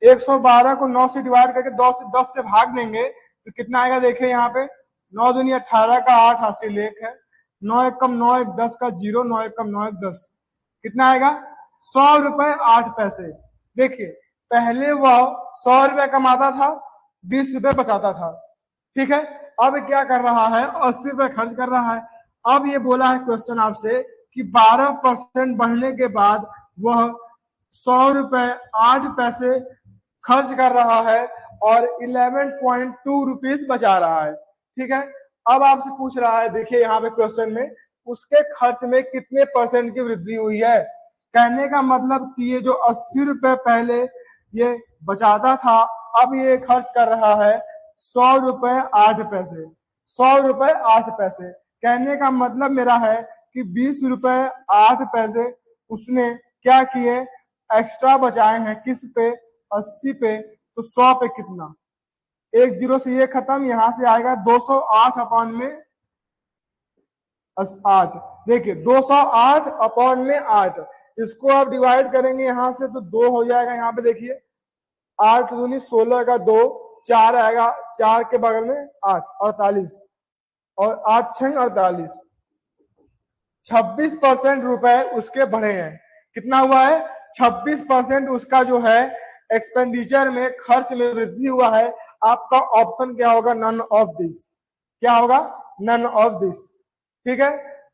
112 को 9 से डिवाइड करके 10 से भाग देंगे, तो कितना आएगा, देखिए यहाँ पे 9 दूनी 18 का 8 हासिल लेख है, 9 एक कम 9 एक 10 का 0, 9 एक कम 9 एक 10, कितना आएगा 100 रुपए 8 पैसे। देखिए पहले वह 100 रुपए कमाता था, 20 रुपए बचाता था, ठीक है। अब क्या कर रहा है, 80 रुपए खर्च कर रहा है। अब ये बोला है क्वेश्चन आपसे कि 12% बढ़ने के बाद वह 100 रुपए 8 पैसे खर्च कर रहा है और 11.2 रुपीज बचा रहा है, ठीक है। अब आपसे पूछ रहा है, देखिए यहाँ पे क्वेश्चन में उसके खर्च में कितने परसेंट की वृद्धि हुई है। कहने का मतलब कि ये जो 80 रुपए पहले ये बचाता था, अब ये खर्च कर रहा है 100 रुपए 8 पैसे, 100 रुपए 8 पैसे। कहने का मतलब मेरा है कि 20 रुपए 8 पैसे उसने क्या किए, एक्स्ट्रा बचाए हैं। किस पे, 80 पे। तो 100 पे कितना, एक जीरो से ये खत्म, यहां से आएगा 208 अपॉन में 8। देखिए 208 अपॉन में 8, इसको आप डिवाइड करेंगे यहां से तो 2 हो जाएगा। यहाँ पे देखिए 8 दूनी 16 का 2, 4 आएगा, 4 के बगल में 8, 48, और 8 छंग 48। 26% रुपए उसके बढ़े हैं। कितना हुआ है, 26% उसका जो है एक्सपेंडिचर में, खर्च में वृद्धि हुआ है। आपका ऑप्शन क्या होगा, नन ऑफ दिस। क्या होगा, नन ऑफ दिस, ठीक है।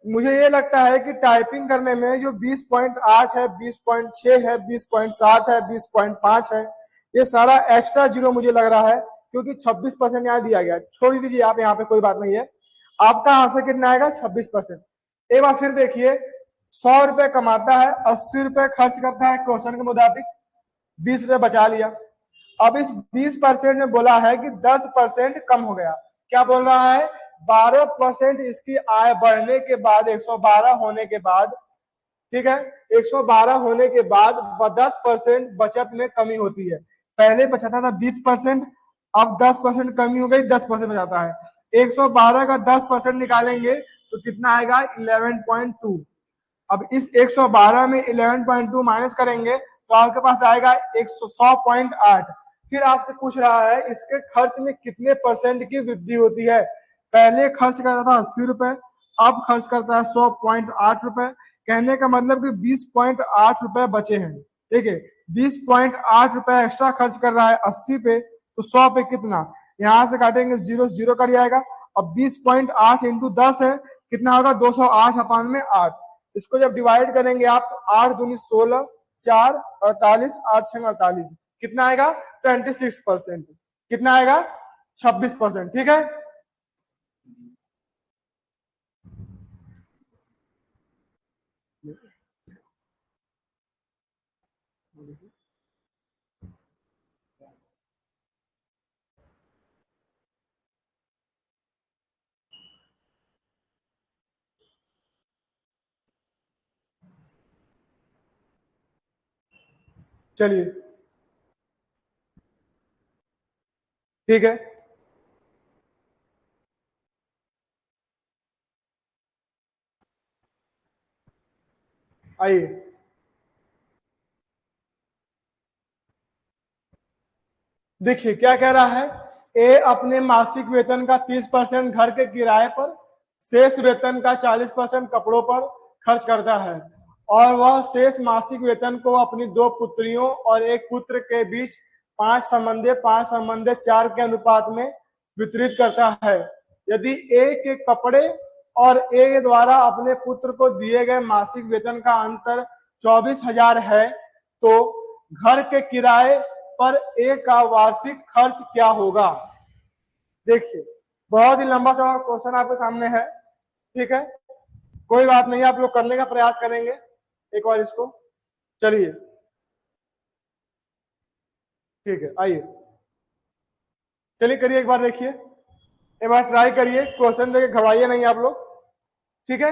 मुझे ये लगता है कि टाइपिंग करने में जो 20.8 है, 20.6 है, 20.7 है, 20.5 है, ये सारा एक्स्ट्रा जीरो मुझे लग रहा है, क्योंकि 26% यहाँ दिया गया। छोड़ दीजिए आप, यहाँ पे कोई बात नहीं है। आपका आंसर कितना आएगा, 26%। एक बार फिर देखिए, 100 रुपए कमाता है, 80 रुपए खर्च करता है क्वेश्चन के मुताबिक, 20 रुपए बचा लिया। अब इस 20% में बोला है कि 10% कम हो गया। क्या बोल रहा है? 12% इसकी आय बढ़ने के बाद, 112 होने के बाद, ठीक है, 112 होने के बाद 10% बचत में कमी होती है। पहले बचाता था 20%, अब 10% कमी हो गई, 10% बचाता है। 112 का 10% निकालेंगे तो कितना आएगा? 11.2। अब इस 112 में 11.2 माइनस करेंगे तो आपके पास आएगा 100.8। फिर आपसे पूछ रहा है इसके खर्च में कितने परसेंट की वृद्धि होती है। पहले खर्च करता था 80 रुपए, अब खर्च करता है 100.8 रुपए। कहने का मतलब कि 20.8 रुपए बचे हैं। ठीक है, 20.8 रुपए एक्स्ट्रा खर्च कर रहा है 80 पे, तो 100 पे कितना? यहां से काटेंगे, जीरो जीरो कट जाएगा। अब 20.8 इंटू 10 है, कितना होगा? 208/8। इसको जब डिवाइड करेंगे आप, 8 दूनी 16, 4 48, 8 6 48, कितना आएगा? 26%। कितना आएगा? 26%। ठीक है, चलिए ठीक है। आइए, देखिए क्या कह रहा है। ए अपने मासिक वेतन का 30% घर के किराए पर, शेष वेतन का 40% कपड़ों पर खर्च करता है, और वह शेष मासिक वेतन को अपनी 2 पुत्रियों और 1 पुत्र के बीच 5:4 के अनुपात में वितरित करता है। यदि ए के कपड़े और ए द्वारा अपने पुत्र को दिए गए मासिक वेतन का अंतर 24,000 है, तो घर के किराए पर ए का वार्षिक खर्च क्या होगा? देखिए, बहुत ही लंबा चौड़ा क्वेश्चन आपके सामने है। ठीक है, कोई बात नहीं, आप लोग करने का प्रयास करेंगे एक बार इसको। चलिए ठीक है, आइए, चलिए करिए, एक बार देखिए, एक बार ट्राई करिए, क्वेश्चन देख के घबराइए नहीं आप लोग। ठीक है,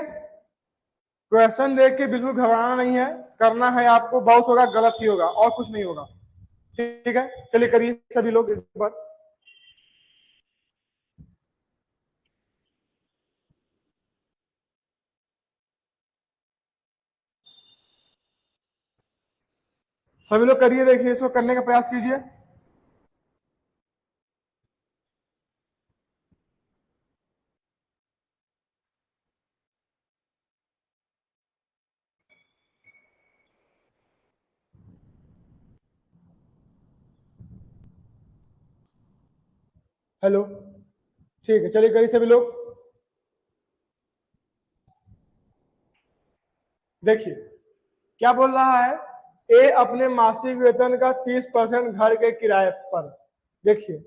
क्वेश्चन देख के बिल्कुल घबराना नहीं है, करना है आपको, बहुत होगा गलत ही होगा और कुछ नहीं होगा। ठीक है, चलिए करिए सभी लोग एक बार। सभी लोग करिए, देखिए, इसको करने का प्रयास कीजिए। हेलो, ठीक है, चलिए करिए सभी लोग। देखिए क्या बोल रहा है। ए अपने मासिक वेतन का 30% घर के किराए पर। देखिए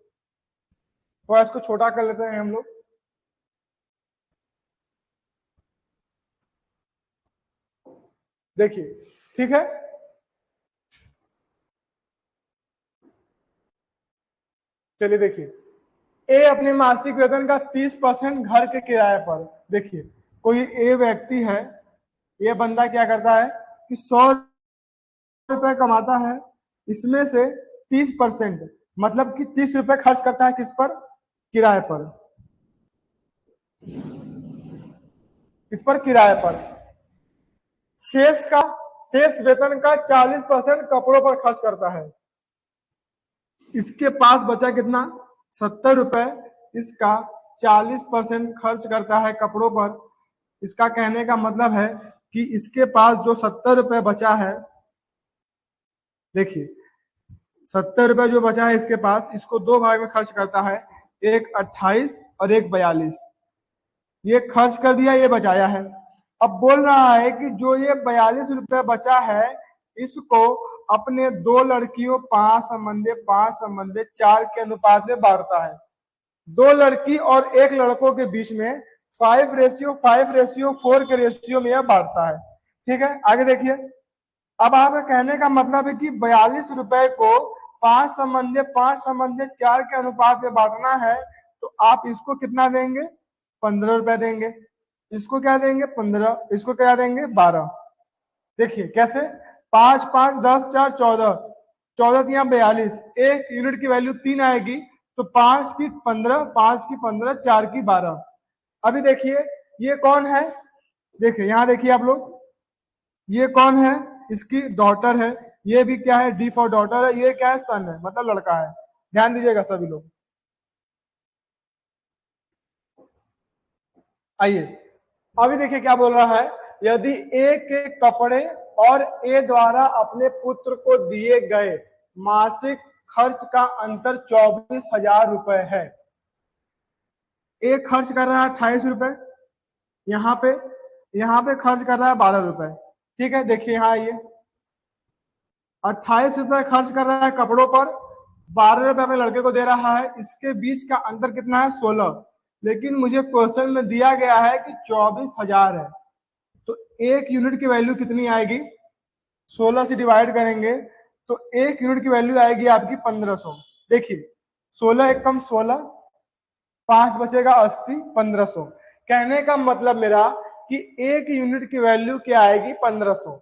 थोड़ा इसको छोटा कर लेते हैं हम लोग। देखिए, ठीक है, चलिए देखिए, ए अपने मासिक वेतन का 30% घर के किराए पर। देखिए, कोई ए व्यक्ति है, ये बंदा क्या करता है कि 100 रुपए कमाता है, इसमें से 30%, मतलब कि 30 रुपए खर्च करता है किस पर? किराए पर। इस पर किराए पर शेष का, शेष वेतन का 40% कपड़ों पर खर्च करता है। इसके पास बचा कितना? 70 रुपए। इसका 40% खर्च करता है कपड़ों पर। इसका कहने का मतलब है कि इसके पास जो 70 रुपए बचा है, देखिए 70 रुपए जो बचा है इसके पास, इसको 2 भाग में खर्च करता है, एक 28 और एक 42। ये खर्च कर दिया, ये बचाया है। अब बोल रहा है कि जो ये 42 रुपए बचा है, इसको अपने 2 लड़कियों 5:4 के अनुपात में बांटता है। 2 लड़की और 1 लड़कों के बीच में 5:5:4 के रेशियो में यह बांटता है। ठीक है, आगे देखिए। अब आपका कहने का मतलब है कि 42 रुपए को 5 4 के अनुपात में बांटना है, तो आप इसको कितना देंगे? 15 रुपए देंगे। इसको क्या देंगे? 15। इसको क्या देंगे? 12। देखिए कैसे, 5 5 10 4 14, 14 तिया 42, एक यूनिट की वैल्यू 3 आएगी, तो 5 की 15, 5 की 15, 4 की 12। अभी देखिए ये कौन है, देखिए यहां देखिए आप लोग, ये कौन है? इसकी डॉटर है। ये भी क्या है? डी फॉर डॉटर है। ये क्या है? सन है, मतलब लड़का है। ध्यान दीजिएगा सभी लोग। आइए अभी देखिए क्या बोल रहा है। यदि ए के कपड़े और ए द्वारा अपने पुत्र को दिए गए मासिक खर्च का अंतर 24,000 रुपए है। ए खर्च कर रहा है 28 रुपए, यहाँ पे खर्च कर रहा है 12 रुपए। ठीक है, देखिए यहाँ आइए, 28 रुपए खर्च कर रहा है कपड़ों पर, 12 रुपए अपने लड़के को दे रहा है। इसके बीच का अंतर कितना है? 16। लेकिन मुझे क्वेश्चन में दिया गया है कि 24,000 है, तो एक यूनिट की वैल्यू कितनी आएगी? 16 से डिवाइड करेंगे तो एक यूनिट की वैल्यू आएगी आपकी 1500। देखिए 16 एक कम 16, 5 बचेगा 80, 1500। कहने का मतलब मेरा कि एक यूनिट की वैल्यू क्या आएगी? 1500।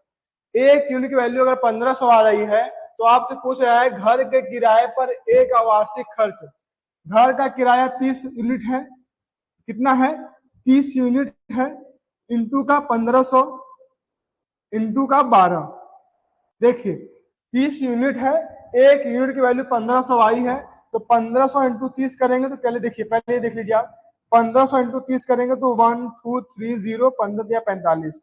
एक यूनिट की वैल्यू अगर 1500 आ रही है, तो आपसे पूछ रहा है घर के किराए पर एक वार्षिक खर्च। घर का किराया 30 यूनिट है। कितना है? 30 यूनिट है, इंटू का 1500, इंटू का 12। देखिए 30 यूनिट है, एक यूनिट की वैल्यू 1500 आई है, तो 1500 इंटू 30 करेंगे तो पहले देखिए, पहले ये देख लीजिए आप, 1500 इंटू 30 करेंगे तो 1230, 15 या 45।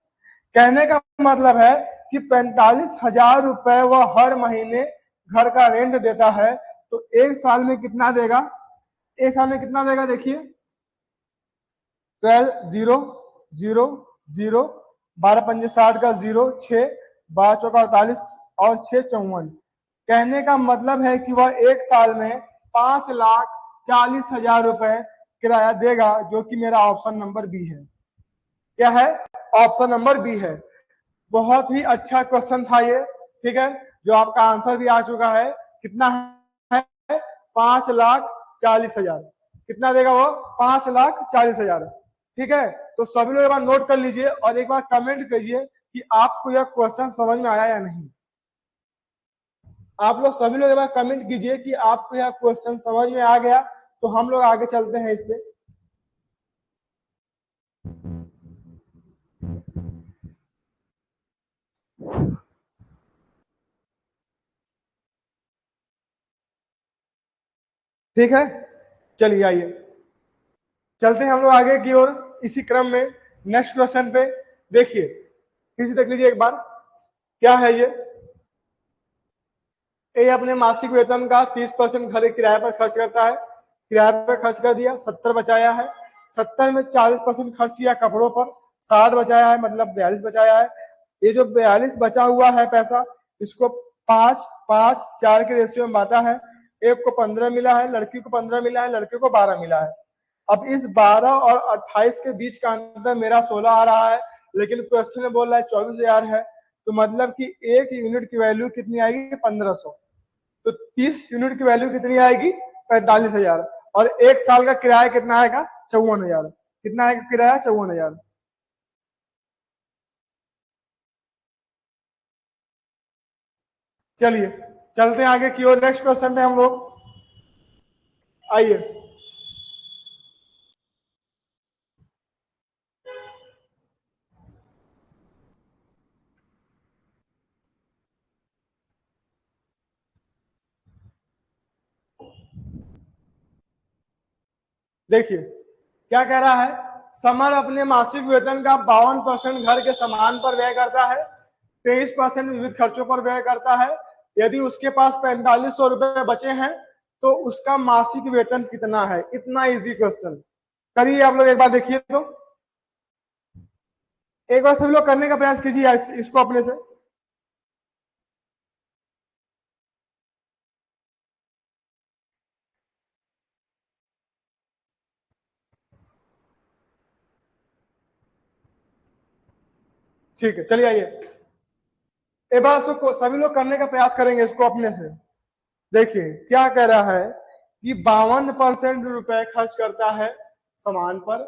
कहने का मतलब है कि 45,000 रुपए वह हर महीने घर का रेंट देता है, तो एक साल में कितना देगा? एक साल में कितना देगा? देखिए 12 0 0 0, 12 5 60 का 0, 6 12 चौका 48 और 6 54। कहने का मतलब है कि वह एक साल में 5,40,000 रुपए किराया देगा, जो कि मेरा ऑप्शन नंबर बी है। क्या है? ऑप्शन नंबर बी है। बहुत ही अच्छा क्वेश्चन था ये। ठीक है, जो आपका आंसर भी आ चुका है। कितना है? 5,40,000। कितना देगा वो? 5,40,000। ठीक है, तो सभी लोग एक बार नोट कर लीजिए और एक बार कमेंट कीजिए कि आपको यह क्वेश्चन समझ में आया या नहीं। आप लोग सभी लोग एक बार कमेंट कीजिए कि आपको यह क्वेश्चन समझ में आ गया, तो हम लोग आगे चलते हैं इस पे। ठीक है, चलिए आइए चलते हैं हम लोग आगे की ओर इसी क्रम में। नेक्स्ट क्वेश्चन पे देखिए, फिर से देख लीजिए एक बार, क्या है ये। ये अपने मासिक वेतन का 30% घर किराए पर खर्च करता है। किराए पर खर्च कर दिया, 70 बचाया है। 70 में 40% खर्च किया कपड़ों पर, 60 बचाया है, मतलब 42 बचाया है। ये जो 42 बचा हुआ है पैसा, इसको 5 5 4 के रेशियो में बांटा है। एक को 15 मिला है, लड़की को 15 मिला है, लड़के को 12 मिला है। अब इस 12 और 28 के बीच का अंतर मेरा 16 आ रहा है, लेकिन क्वेश्चन में बोल रहा है 24,000 है, तो मतलब कि एक यूनिट की वैल्यू कितनी आएगी? 1500। तो 30 यूनिट की वैल्यू कितनी आएगी? 45,000। और एक साल का किराया कितना आएगा? 54,000। कितना आएगा किराया? 54,000। चलिए चलते हैं आगे की ओर, नेक्स्ट क्वेश्चन पे हम लोग। आइए देखिए क्या कह रहा है। समर अपने मासिक वेतन का 52% घर के सामान पर व्यय करता है, 23% विविध खर्चों पर व्यय करता है। यदि उसके पास 4500 रुपए बचे हैं, तो उसका मासिक वेतन कितना है? इतना इजी क्वेश्चन। करिए आप लोग एक बार, देखिए तो एक बार सभी लोग करने का प्रयास कीजिए इसको अपने से। ठीक है, चलिए आइए एक बार इसको सभी लोग करने का प्रयास करेंगे इसको अपने से। देखिए क्या कह रहा है कि 52% रुपए खर्च करता है सामान पर,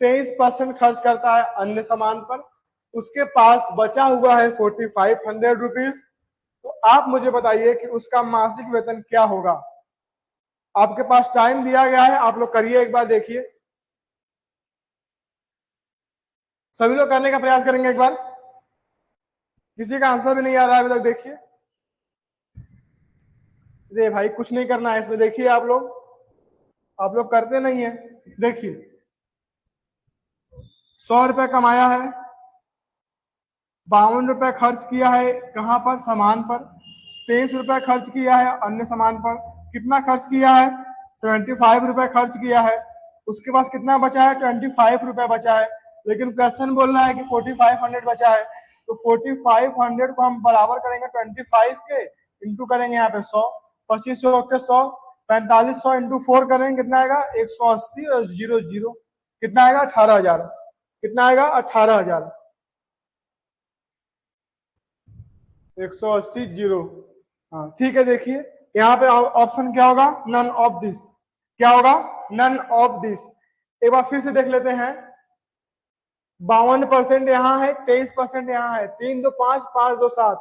23% खर्च करता है अन्य सामान पर, उसके पास बचा हुआ है 4500 रुपीज। तो आप मुझे बताइए कि उसका मासिक वेतन क्या होगा। आपके पास टाइम दिया गया है, आप लोग करिए एक बार, देखिए सभी लोग करने का प्रयास करेंगे एक बार। किसी का आंसर भी नहीं आ रहा है अभी तक, देखिए। अरे भाई कुछ नहीं करना है इसमें, देखिए आप लोग करते नहीं है। देखिए 100 रुपए कमाया है, 52 रुपए खर्च किया है कहां पर, सामान पर, 23 रुपए खर्च किया है अन्य सामान पर, कितना खर्च किया है 75 रुपए खर्च किया है, उसके पास कितना बचा है 25 रुपए बचा है। लेकिन क्वेश्चन बोल रहा है कि 4500 बचा है, तो 4500 को हम बराबर करेंगे 25 के, इंटू करेंगे यहाँ पे 100, 2500 के 100, 4500 इंटू 4 करेंगे, कितना आएगा 180 और 00 कितना आएगा 18,000। कितना आएगा 18,000। 180 जीरो। हाँ ठीक है, देखिए यहाँ पे ऑप्शन क्या होगा, नन ऑफ दिस। क्या होगा, नन ऑफ दिस। एक बार फिर से देख लेते हैं। 52% यहाँ है, 23% यहाँ है, 3 2 5 5 2 7,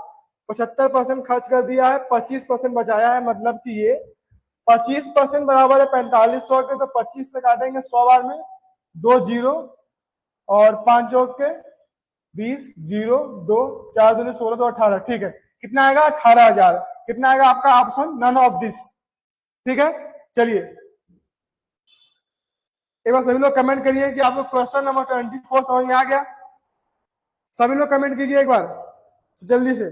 75% खर्च कर दिया है, 25% बचाया है, मतलब कि ये 25% बराबर है 4500 के, तो 25 से काटेंगे 100 बार में, 2 जीरो और 5 चौक के 20, 0 2 4 दूनी 16 तो 18। ठीक है, कितना आएगा 18,000। कितना आएगा आपका ऑप्शन नन ऑफ दिस। ठीक है, चलिए एक बार सभी लोग कमेंट करिए कि आपको क्वेश्चन नंबर 24 समझ में आ गया। सभी लोग कमेंट कीजिए एक बार जल्दी से,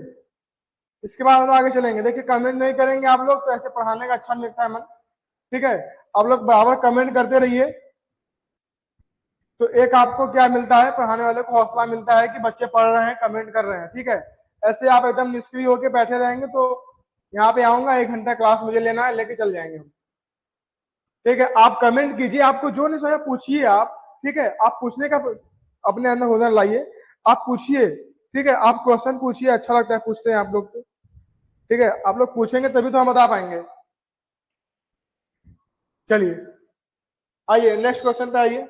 इसके बाद हम आगे चलेंगे। देखिए कमेंट नहीं करेंगे आप लोग तो ऐसे पढ़ाने का अच्छा नहीं लगता है मन। ठीक है, आप लोग बराबर कमेंट करते रहिए, तो एक आपको क्या मिलता है, पढ़ाने वाले को हौसला मिलता है कि बच्चे पढ़ रहे हैं, कमेंट कर रहे हैं। ठीक है, ऐसे आप एकदम निष्क्रिय होकर बैठे रहेंगे तो यहाँ पे आऊंगा, 1 घंटा क्लास मुझे लेना है, लेके चल जाएंगे हम। ठीक है, आप कमेंट कीजिए, आपको जो नहीं समझा पूछिए आप। ठीक है, आप पूछने का अपने अंदर हुनर लाइए, आप पूछिए। ठीक है, आप क्वेश्चन पूछिए, अच्छा लगता है पूछते हैं आप लोग को। ठीक है, आप लोग पूछेंगे तभी तो हम बता पाएंगे। चलिए आइए नेक्स्ट क्वेश्चन पे आइए।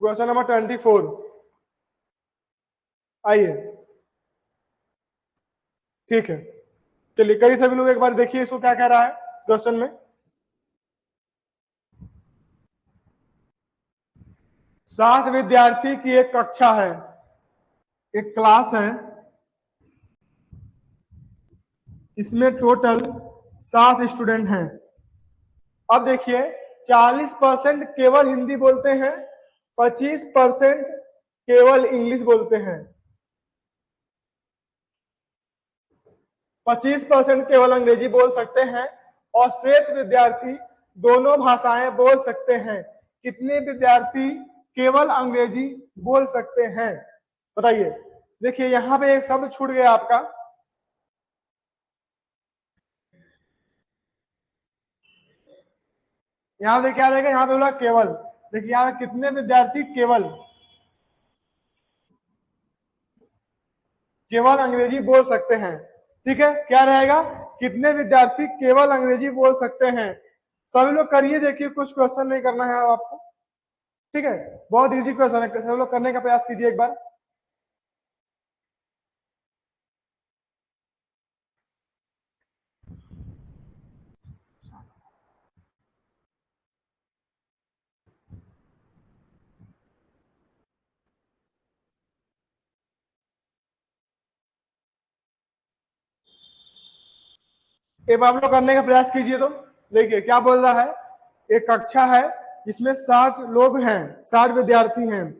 क्वेश्चन नंबर 24 आइए। ठीक है, चलिए कई सभी लोग एक बार देखिए इसको क्या कह रहा है क्वेश्चन में। 60 विद्यार्थी की एक कक्षा है, एक क्लास है, इसमें टोटल 60 स्टूडेंट हैं। अब देखिए 40% केवल हिंदी बोलते हैं, 25% केवल इंग्लिश बोलते हैं, 25% केवल अंग्रेजी बोल सकते हैं, और शेष विद्यार्थी दोनों भाषाएं बोल सकते हैं। कितने विद्यार्थी केवल अंग्रेजी बोल सकते हैं, बताइए। देखिए यहां पे एक शब्द छूट गया आपका, यहाँ पे क्या रहेगा, यहाँ पे बोला केवल। देखिए यहाँ पे कितने विद्यार्थी केवल केवल अंग्रेजी बोल सकते हैं। ठीक है, क्या रहेगा, कितने विद्यार्थी केवल अंग्रेजी बोल सकते हैं। सभी लोग करिए, देखिए कुछ क्वेश्चन नहीं करना है आपको। ठीक है, बहुत इजी क्वेश्चन है, सभी लोग करने का प्रयास कीजिए एक बार। एक बार आप लोग करने का प्रयास कीजिए। तो देखिए क्या बोल रहा है, एक कक्षा है जिसमें 60 लोग हैं, 60 विद्यार्थी हैं।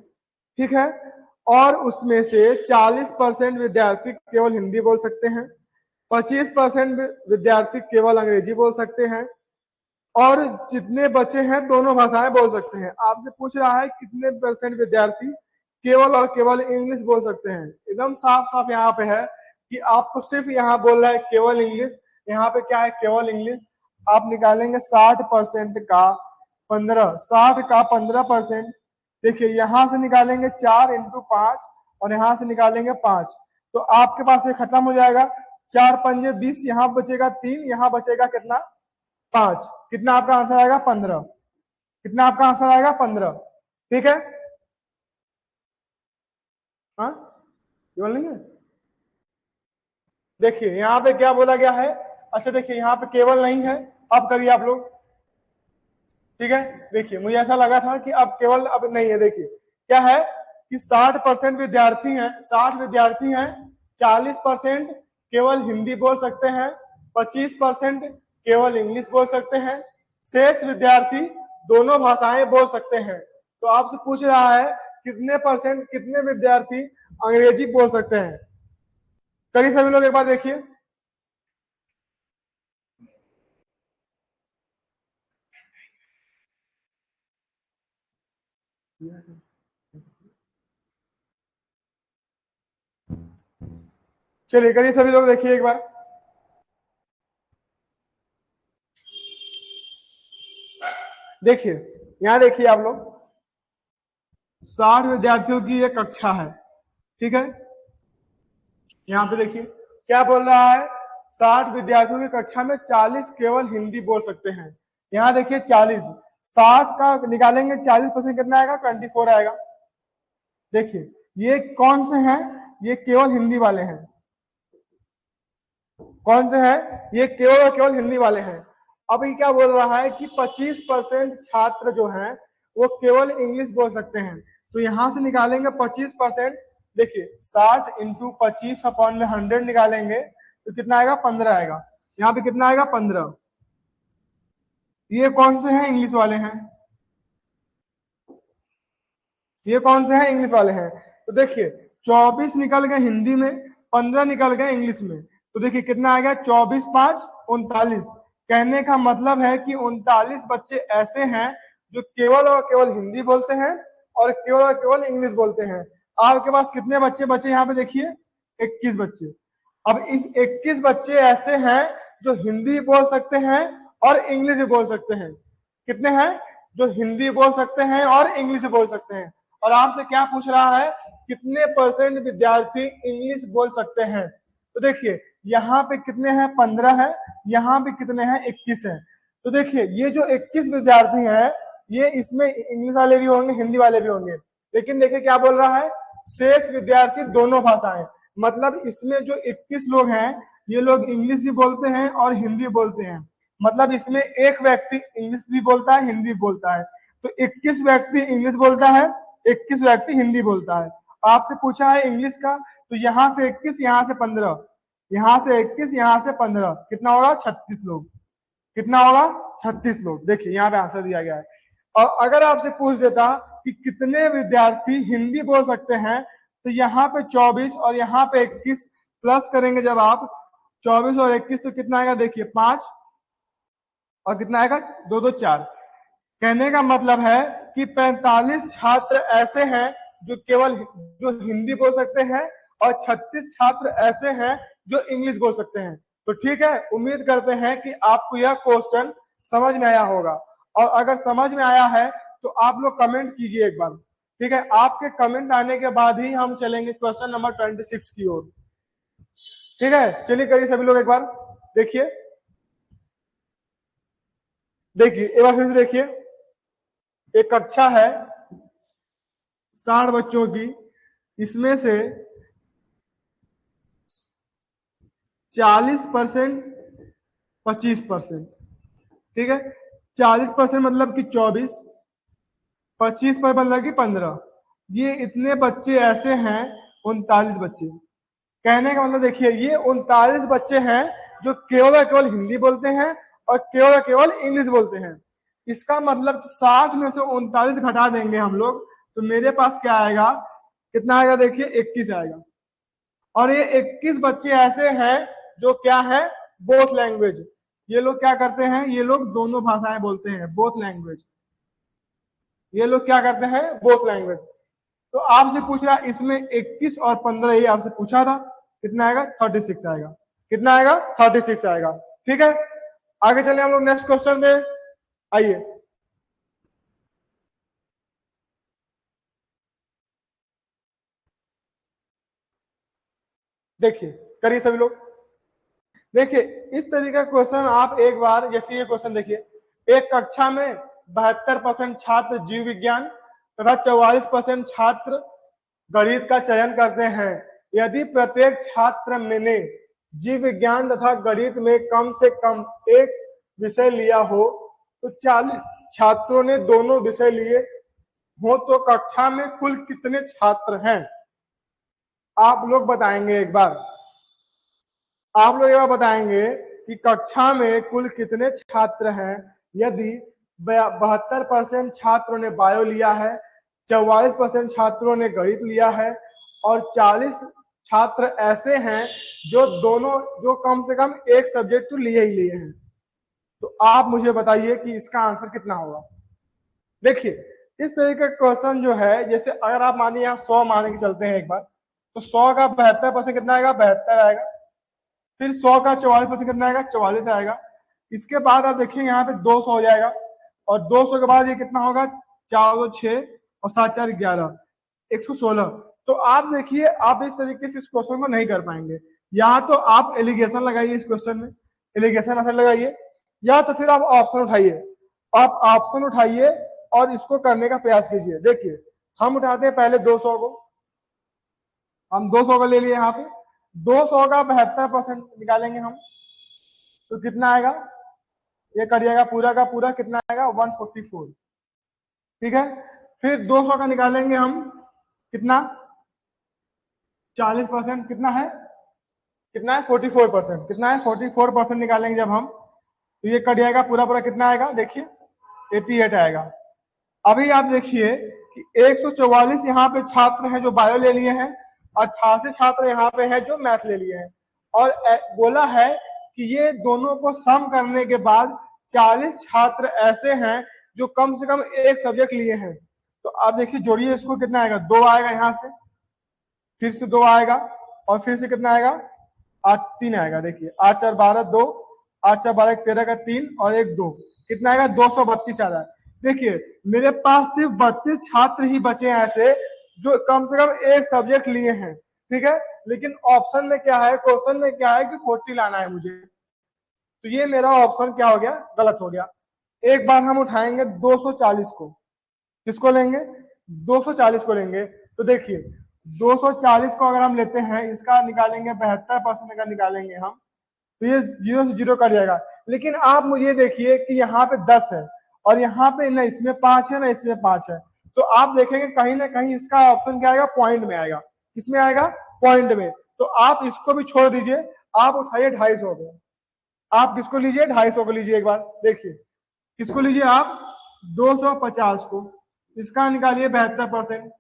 ठीक है, और उसमें से 40% विद्यार्थी केवल हिंदी बोल सकते हैं, 25% विद्यार्थी केवल अंग्रेजी बोल सकते हैं, और जितने बचे हैं दोनों भाषाएं बोल सकते हैं। आपसे पूछ रहा है कितने परसेंट विद्यार्थी केवल और केवल इंग्लिश बोल सकते हैं। एकदम साफ साफ यहाँ पे है कि आपको सिर्फ यहाँ बोल रहा है केवल इंग्लिश। यहाँ पे क्या है, केवल इंग्लिश। आप निकालेंगे 60% का 15, 60 का 15%, देखिए यहां से निकालेंगे 4 इंटू 5 और यहां से निकालेंगे 5, तो आपके पास ये खत्म हो जाएगा। 4 पंजे 20, यहाँ बचेगा 3, यहाँ बचेगा कितना 5, कितना आपका आंसर आएगा 15, कितना आपका आंसर आएगा 15। ठीक है, हाँ केवल नहीं है। देखिए यहाँ पे क्या बोला गया है, अच्छा देखिए यहाँ पे केवल नहीं है, अब करिए आप लोग। ठीक है, देखिए मुझे ऐसा लगा था कि अब केवल अब नहीं है। देखिए क्या है कि 60% विद्यार्थी हैं, 60 विद्यार्थी हैं, 40% केवल हिंदी बोल सकते हैं, 25% केवल इंग्लिश बोल सकते हैं, शेष विद्यार्थी दोनों भाषाएं बोल सकते हैं। तो आपसे पूछ रहा है कितने परसेंट, कितने विद्यार्थी अंग्रेजी बोल सकते हैं। करिए सभी लोग एक बार देखिए। चलिए करिए सभी लोग देखिए एक बार। देखिए यहां देखिए आप लोग, 60 विद्यार्थियों की एक कक्षा है। ठीक है, यहाँ पे देखिए क्या बोल रहा है, 60 विद्यार्थियों की कक्षा में 40 केवल हिंदी बोल सकते हैं। यहाँ देखिए 40, 60 का निकालेंगे 40% कितना आएगा 24 आएगा। देखिए ये कौन से हैं, ये केवल हिंदी वाले हैं। कौन से हैं, ये केवल और केवल हिंदी वाले हैं। अब ये क्या बोल रहा है कि 25% छात्र जो हैं वो केवल इंग्लिश बोल सकते हैं। तो यहां से निकालेंगे 25%। देखिए 60 इंटू 25 अपॉन में 100 निकालेंगे तो कितना आएगा 15 आएगा। यहाँ पे कितना आएगा 15। ये कौन से हैं, इंग्लिश वाले हैं। ये कौन से हैं, इंग्लिश वाले हैं। तो देखिए 24 निकल गए हिंदी में, 15 निकल गए इंग्लिश में। तो देखिए कितना आ गया 24 5 39। कहने का मतलब है कि 39 बच्चे ऐसे हैं जो केवल और केवल हिंदी बोलते हैं और केवल और केवल इंग्लिश बोलते हैं। आपके पास कितने बच्चे बचे यहाँ पे देखिए 21 बच्चे। अब इस 21 बच्चे ऐसे हैं जो हिंदी बोल सकते हैं और इंग्लिश भी बोल सकते हैं। कितने हैं, जो हिंदी बोल सकते हैं और इंग्लिश बोल सकते हैं। और आपसे क्या पूछ रहा है, कितने परसेंट विद्यार्थी इंग्लिश बोल सकते हैं। तो देखिए यहाँ पे कितने हैं 15 है, यहाँ पे कितने हैं 21 है। तो देखिए ये जो 21 विद्यार्थी हैं ये इसमें इंग्लिश वाले भी होंगे हिंदी वाले भी होंगे। लेकिन देखिए क्या बोल रहा है, शेष विद्यार्थी दोनों भाषाएं, मतलब इसमें जो 21 लोग हैं ये लोग इंग्लिश भी बोलते हैं और हिंदी बोलते हैं। मतलब इसमें एक व्यक्ति इंग्लिश भी बोलता है हिंदी बोलता है। तो 21 व्यक्ति इंग्लिश बोलता है, 21 व्यक्ति हिंदी बोलता है। आपसे पूछा है इंग्लिश का, तो यहाँ से 21 यहाँ से 15, यहाँ से 21 यहाँ से 15, कितना होगा 36 लोग। कितना होगा 36 लोग। देखिए यहाँ पे आंसर दिया गया है। और अगर आपसे पूछ देता कि कितने विद्यार्थी हिंदी बोल सकते हैं, तो यहाँ पे 24 और यहाँ पे 21 प्लस करेंगे जब आप 24 और 21 तो कितना आएगा देखिए 5 और कितना आएगा 2 2 4। कहने का मतलब है कि 45 छात्र ऐसे हैं जो केवल जो हिंदी बोल सकते हैं और 36 छात्र ऐसे हैं जो इंग्लिश बोल सकते हैं। तो ठीक है, उम्मीद करते हैं कि आपको यह क्वेश्चन समझ में आया होगा। और अगर समझ में आया है तो आप लोग कमेंट कीजिए एक बार। ठीक है, आपके कमेंट आने के बाद ही हम चलेंगे क्वेश्चन नंबर 26 की ओर। ठीक है, चलिए करिए सभी लोग एक बार देखिए। देखिए एक बार फिर से देखिए, एक कक्षा है 60 बच्चों की, इसमें से 40% 25%। ठीक है, 40% मतलब कि 24, 25 पर मतलब कि 15। ये इतने बच्चे ऐसे हैं 39 बच्चे। कहने का मतलब देखिए ये 39 बच्चे हैं जो केवल और केवल हिंदी बोलते हैं और केवल और केवल इंग्लिश बोलते हैं। इसका मतलब 60 में से 39 घटा देंगे हम लोग तो मेरे पास क्या आएगा, कितना आएगा देखिए 21 आएगा। और ये 21 बच्चे ऐसे हैं जो क्या है बोथ लैंग्वेज। ये लोग क्या करते हैं, ये लोग दोनों भाषाएं बोलते हैं, बोथ लैंग्वेज। ये लोग क्या करते हैं, बोथ लैंग्वेज। तो आपसे पूछ रहा इसमें 21 और 15 ये आपसे पूछा था, कितना आएगा 36 आएगा। कितना आएगा 36 आएगा। ठीक है, आगे चले हम लोग नेक्स्ट क्वेश्चन पे। आइए देखिए करिए सभी लोग। देखिए इस तरीके का क्वेश्चन आप एक बार, जैसे ये क्वेश्चन देखिए, एक कक्षा में 72% छात्र जीव विज्ञान तथा 44% छात्र गणित का चयन करते हैं। यदि प्रत्येक छात्र ने जीव विज्ञान तथा गणित में कम से कम एक विषय लिया हो तो 40 छात्रों ने दोनों विषय लिए हो तो कक्षा में कुल कितने छात्र हैं? आप लोग बताएंगे एक बार, आप लोग एक बार बताएंगे कि कक्षा में कुल कितने छात्र हैं। यदि 72% छात्रों ने बायो लिया है, 44% छात्रों ने गणित लिया है और 40 छात्र ऐसे हैं जो कम से कम एक सब्जेक्ट तो लिए ही लिए हैं, तो आप मुझे बताइए कि इसका आंसर कितना होगा। देखिए इस तरीके का क्वेश्चन जो है, जैसे अगर आप मानिए यहाँ 100 मान के चलते हैं एक बार, तो 100 का 72% कितना आएगा? 72 आएगा। फिर 100 का 44% कितना आएगा? 44 आएगा। इसके बाद आप देखिए यहाँ पे 200 हो जाएगा और 200 के बाद ये कितना होगा? 4 6 और 7 4 11, 116। तो आप देखिए आप इस तरीके से इस क्वेश्चन को नहीं कर पाएंगे। या तो आप एलिगेशन लगाइए इस क्वेश्चन में, एलिगेशन आंसर लगाइए, या तो फिर आप ऑप्शन उठाइए। आप ऑप्शन उठाइए और इसको करने का प्रयास कीजिए। देखिए हम उठाते हैं पहले 200 को, हम 200 का ले लिए यहाँ पे, 200 का 72% निकालेंगे हम तो कितना आएगा? ये करिएगा पूरा का पूरा कितना आएगा? 144। ठीक है, फिर 200 का निकालेंगे हम, कितना? 40% कितना है? कितना है? 44%। कितना है? 44% निकालेंगे जब हम, तो ये कट जाएगा पूरा पूरा, कितना आएगा? देखिए 88 आएगा। अभी आप देखिए कि 144 यहाँ पे छात्र हैं जो बायो ले लिए हैं, 88 छात्र यहाँ पे हैं जो मैथ ले लिए हैं, और बोला है कि ये दोनों को सम करने के बाद 40 छात्र ऐसे हैं जो कम से कम एक सब्जेक्ट लिए हैं। तो आप देखिए जोड़िए इसको, कितना आएगा? 2 आएगा यहाँ से, फिर से 2 आएगा और फिर से कितना आएगा? 8 3 आएगा। देखिए 8 4 12 2, 8 4 12 13 का 3 और 1 2, कितना आएगा? 232 आ रहा है। देखिए मेरे पास सिर्फ 32 छात्र ही बचे हैं ऐसे जो कम से कम एक सब्जेक्ट लिए हैं। ठीक है, लेकिन ऑप्शन में क्या है, क्वेश्चन में क्या है कि 40 लाना है मुझे, तो ये मेरा ऑप्शन क्या हो गया? गलत हो गया। एक बार हम उठाएंगे 240 को, किसको लेंगे? 240 को लेंगे। तो देखिए 240 को अगर हम लेते हैं, इसका निकालेंगे 72% का निकालेंगे हम, तो ये 0 से 0 कट जाएगा। लेकिन आप मुझे देखिए कि यहाँ पे 10 है और यहाँ पे ना इसमें 5 है ना इसमें 5 है, तो आप देखेंगे कहीं ना कहीं इसका ऑप्शन क्या आएगा? पॉइंट में आएगा। किसमें आएगा? पॉइंट में। तो आप इसको भी छोड़ दीजिए, आप उठाइए 250 को। आप किसको लीजिए? 250 को लीजिए। एक बार देखिए किसको लीजिए आप? 250 को। इसका निकालिए 72%,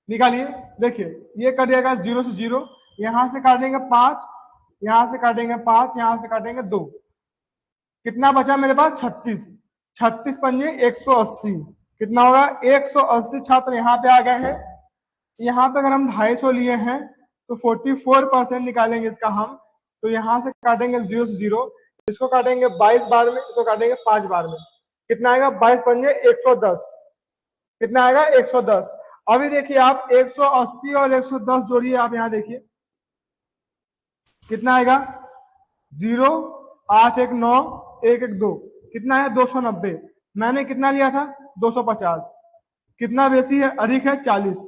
निकालिए। देखिए ये कट जाएगा 0 से 0, यहां से काटेंगे 5, यहां से काटेंगे 5, यहां से काटेंगे 2, कितना बचा मेरे पास? 36। 36 पंजे 180, कितना होगा? 180 छात्र यहाँ पे आ गए हैं। यहाँ पे अगर हम 250 लिए हैं तो 44% निकालेंगे इसका हम, तो यहाँ से काटेंगे 0 से 0, इसको काटेंगे 22 बार में, इसको काटेंगे 5 बार में, कितना आएगा? 22 पंजे 110, कितना आएगा? 110। अभी देखिए आप 180 और 110 जोड़िए, आप यहाँ देखिए कितना आएगा? 0 8 1 9 1 1 2, कितना है? 290। मैंने कितना लिया था? 250। कितना बेसी है? अधिक है? 40।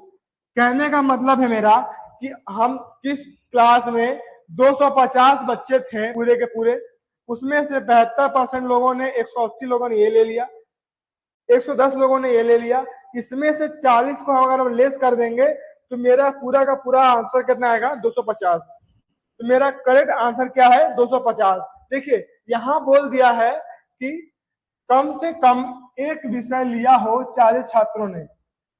कहने का मतलब है मेरा कि हम किस क्लास में 250 बच्चे थे पूरे के पूरे, उसमें से 72% लोगों ने, 180 लोगों ने ये ले लिया, 110 लोगों ने ये ले लिया, इसमें से 40 को अगर हम लेस कर देंगे तो मेरा पूरा का पूरा आंसर कितना आएगा? 250। तो मेरा करेक्ट आंसर क्या है? 250। देखिए यहां बोल दिया है कि कम से कम एक विषय लिया हो 40 छात्रों ने,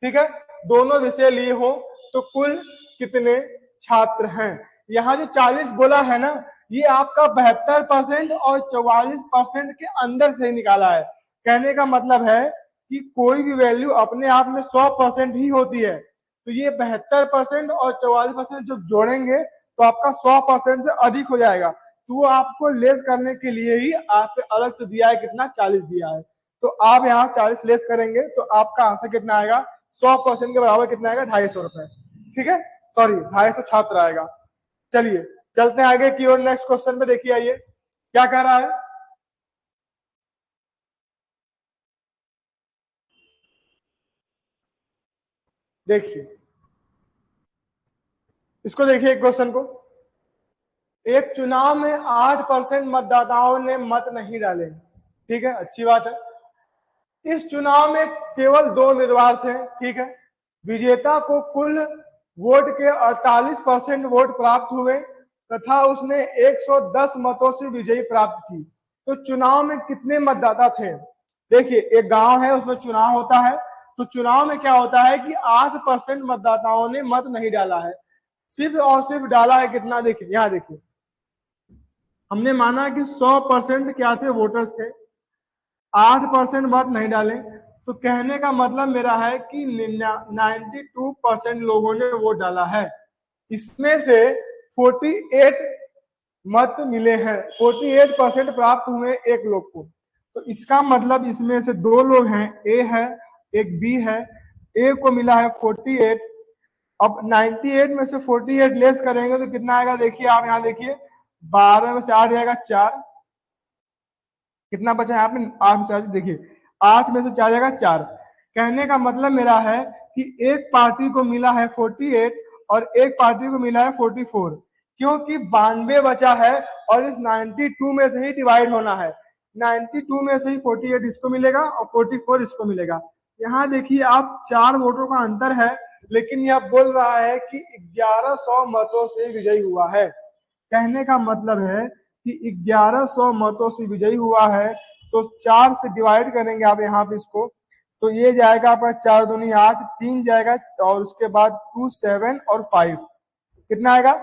ठीक है, दोनों विषय लिए हो तो कुल कितने छात्र हैं। यहाँ जो 40 बोला है ना, ये आपका 72% और 44% के अंदर से निकाला है। कहने का मतलब है कि कोई भी वैल्यू अपने आप में 100% ही होती है, तो ये 72% और 44% जब जोड़ेंगे तो आपका 100% से अधिक हो जाएगा, तो वो आपको लेस करने के लिए ही आपको अलग से दिया है, कितना? 40 दिया है। तो आप यहाँ 40 लेस करेंगे तो आपका आंसर कितना आएगा? 100% के बराबर कितना आएगा? 250 रुपए। ठीक है, सॉरी 250 छात्र आएगा। चलिए चलते हैं आगे की ओर, नेक्स्ट क्वेश्चन पे देखिए, आइए क्या कह रहा है। देखिए इसको, देखिए क्वेश्चन को, एक चुनाव में 8% मतदाताओं ने मत नहीं डाले, ठीक है, अच्छी बात है। इस चुनाव में केवल 2 उम्मीदवार थे, ठीक है। विजेता को कुल वोट के 48% वोट प्राप्त हुए तथा उसने 110 मतों से विजयी प्राप्त की। तो चुनाव में कितने मतदाता थे? देखिए एक गांव है, उसमें चुनाव होता है, तो चुनाव में क्या होता है कि 8% मतदाताओं ने मत नहीं डाला है, सिर्फ और सिर्फ डाला है कितना, देखिए यहाँ देखिए, हमने माना कि 100% क्या थे, वोटर्स थे, 8% मत नहीं डाले, तो कहने का मतलब मेरा है कि 92% लोगों ने वोट डाला है। इसमें से 48 मत मिले हैं, 48% प्राप्त हुए एक लोग को। तो इसका मतलब इसमें से 2 लोग हैं, ए है एक बी है। ए को मिला है 48, अब 98 में से 48 लेस करेंगे तो कितना आएगा, देखिए आप यहाँ देखिए, 12 में से 8 जाएगा 4, कितना बचा यहाँ पे 8 4, देखिए 8 में से 4 जाएगा 4। कहने का मतलब मेरा है कि एक पार्टी को मिला है 48 और एक पार्टी को मिला है 44, क्योंकि 92 बचा है और इस 92 में से ही डिवाइड होना है। 92 में से ही 48 इसको मिलेगा और 44 इसको मिलेगा। यहाँ देखिए आप 4 वोटों का अंतर है, लेकिन यह बोल रहा है कि 1100 मतों से विजयी हुआ है। कहने का मतलब है कि 1100 मतों से विजयी हुआ है, तो 4 से डिवाइड करेंगे आप यहाँ पे इसको, तो ये जाएगा आपका 4 दूनी 8, 3 जाएगा और उसके बाद 2 7 और 5, कितना आएगा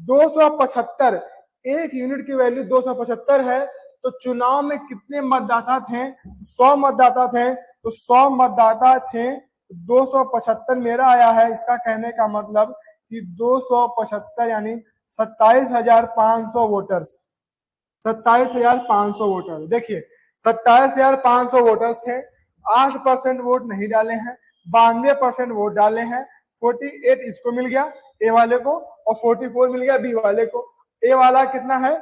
275। एक यूनिट की वैल्यू 275 है। तो चुनाव में कितने मतदाता थे? 100 मतदाता थे, तो 100 मतदाता थे, 275 मेरा आया है। इसका कहने का मतलब कि 275 यानी 27,500 वोटर्स, 27,500 वोटर। देखिए 27,500 वोटर्स थे, 8% वोट नहीं डाले हैं, 92% वोट डाले हैं, 48 इसको मिल गया ए वाले को और 44 मिल गया बी वाले को। ए वाला कितना है,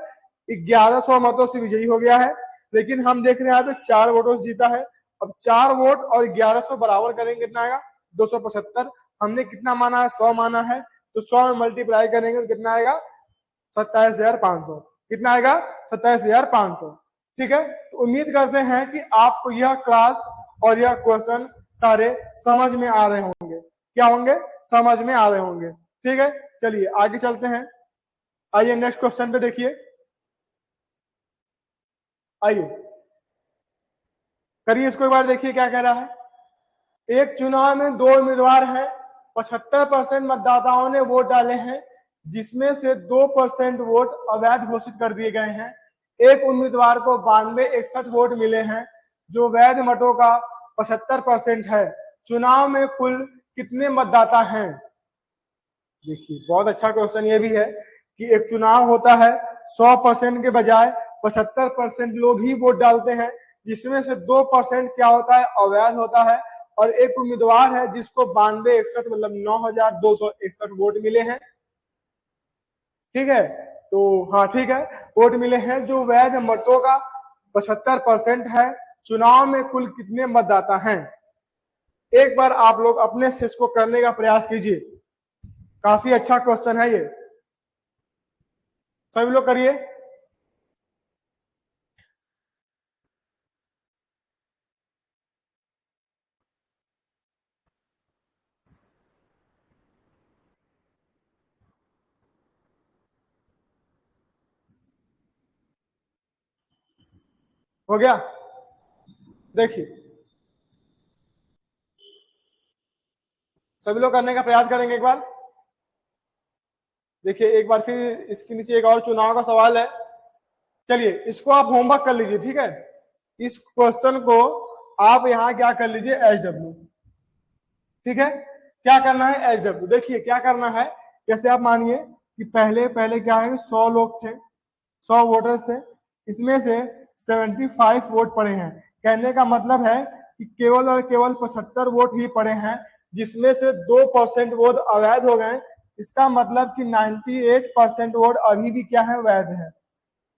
1100 मतों से विजयी हो गया है, लेकिन हम देख रहे हैं यहाँ पे 4 वोटों से जीता है। अब 4 वोट और 1100 बराबर करेंगे कितना आएगा, 275। हमने कितना माना है, 100 माना है, तो 100 में मल्टीप्लाई करेंगे तो कितना आएगा, 27,500। कितना आएगा, 27,500। ठीक है, तो उम्मीद करते हैं कि आपको यह क्लास और यह क्वेश्चन सारे समझ में आ रहे होंगे। क्या होंगे, समझ में आ रहे होंगे। ठीक है, चलिए आगे चलते हैं। आइए नेक्स्ट क्वेश्चन पे देखिए, आइए करिए इसको एक बार, देखिए क्या कह रहा है। एक चुनाव में 2 उम्मीदवार हैं, 75% मतदाताओं ने वोट डाले हैं, जिसमें से 2% वोट अवैध घोषित कर दिए गए हैं। एक उम्मीदवार को 92-61 वोट मिले हैं, जो वैध मतों का 75% है। चुनाव में कुल कितने मतदाता हैं? देखिए बहुत अच्छा क्वेश्चन ये भी है कि एक चुनाव होता है, 100% के बजाय 75% लोग ही वोट डालते हैं, जिसमें से 2% क्या होता है, अवैध होता है। और एक उम्मीदवार है जिसको 92-61 मतलब 9,261 वोट मिले हैं। ठीक है, तो हाँ ठीक है, वोट मिले हैं, जो वैध मतों का 75% है। चुनाव में कुल कितने मतदाता हैं? एक बार आप लोग अपने से इसको करने का प्रयास कीजिए, काफी अच्छा क्वेश्चन है ये, सभी लोग करिए। हो गया, देखिए सभी लोग करने का प्रयास करेंगे एक बार। देखिए एक बार फिर इसके नीचे एक और चुनाव का सवाल है, चलिए इसको आप होमवर्क कर लीजिए। ठीक है, इस क्वेश्चन को आप यहाँ क्या कर लीजिए, HW। ठीक है, क्या करना है, HW। देखिए क्या करना है, जैसे आप मानिए कि पहले पहले क्या है, 100 लोग थे, 100 वोटर्स थे, इसमें से 75 वोट पड़े हैं। कहने का मतलब है कि केवल और केवल 75 वोट ही पड़े हैं, जिसमें से 2% वोट अवैध हो गए, इसका मतलब कि 98% वोट अभी भी क्या है, वैध है।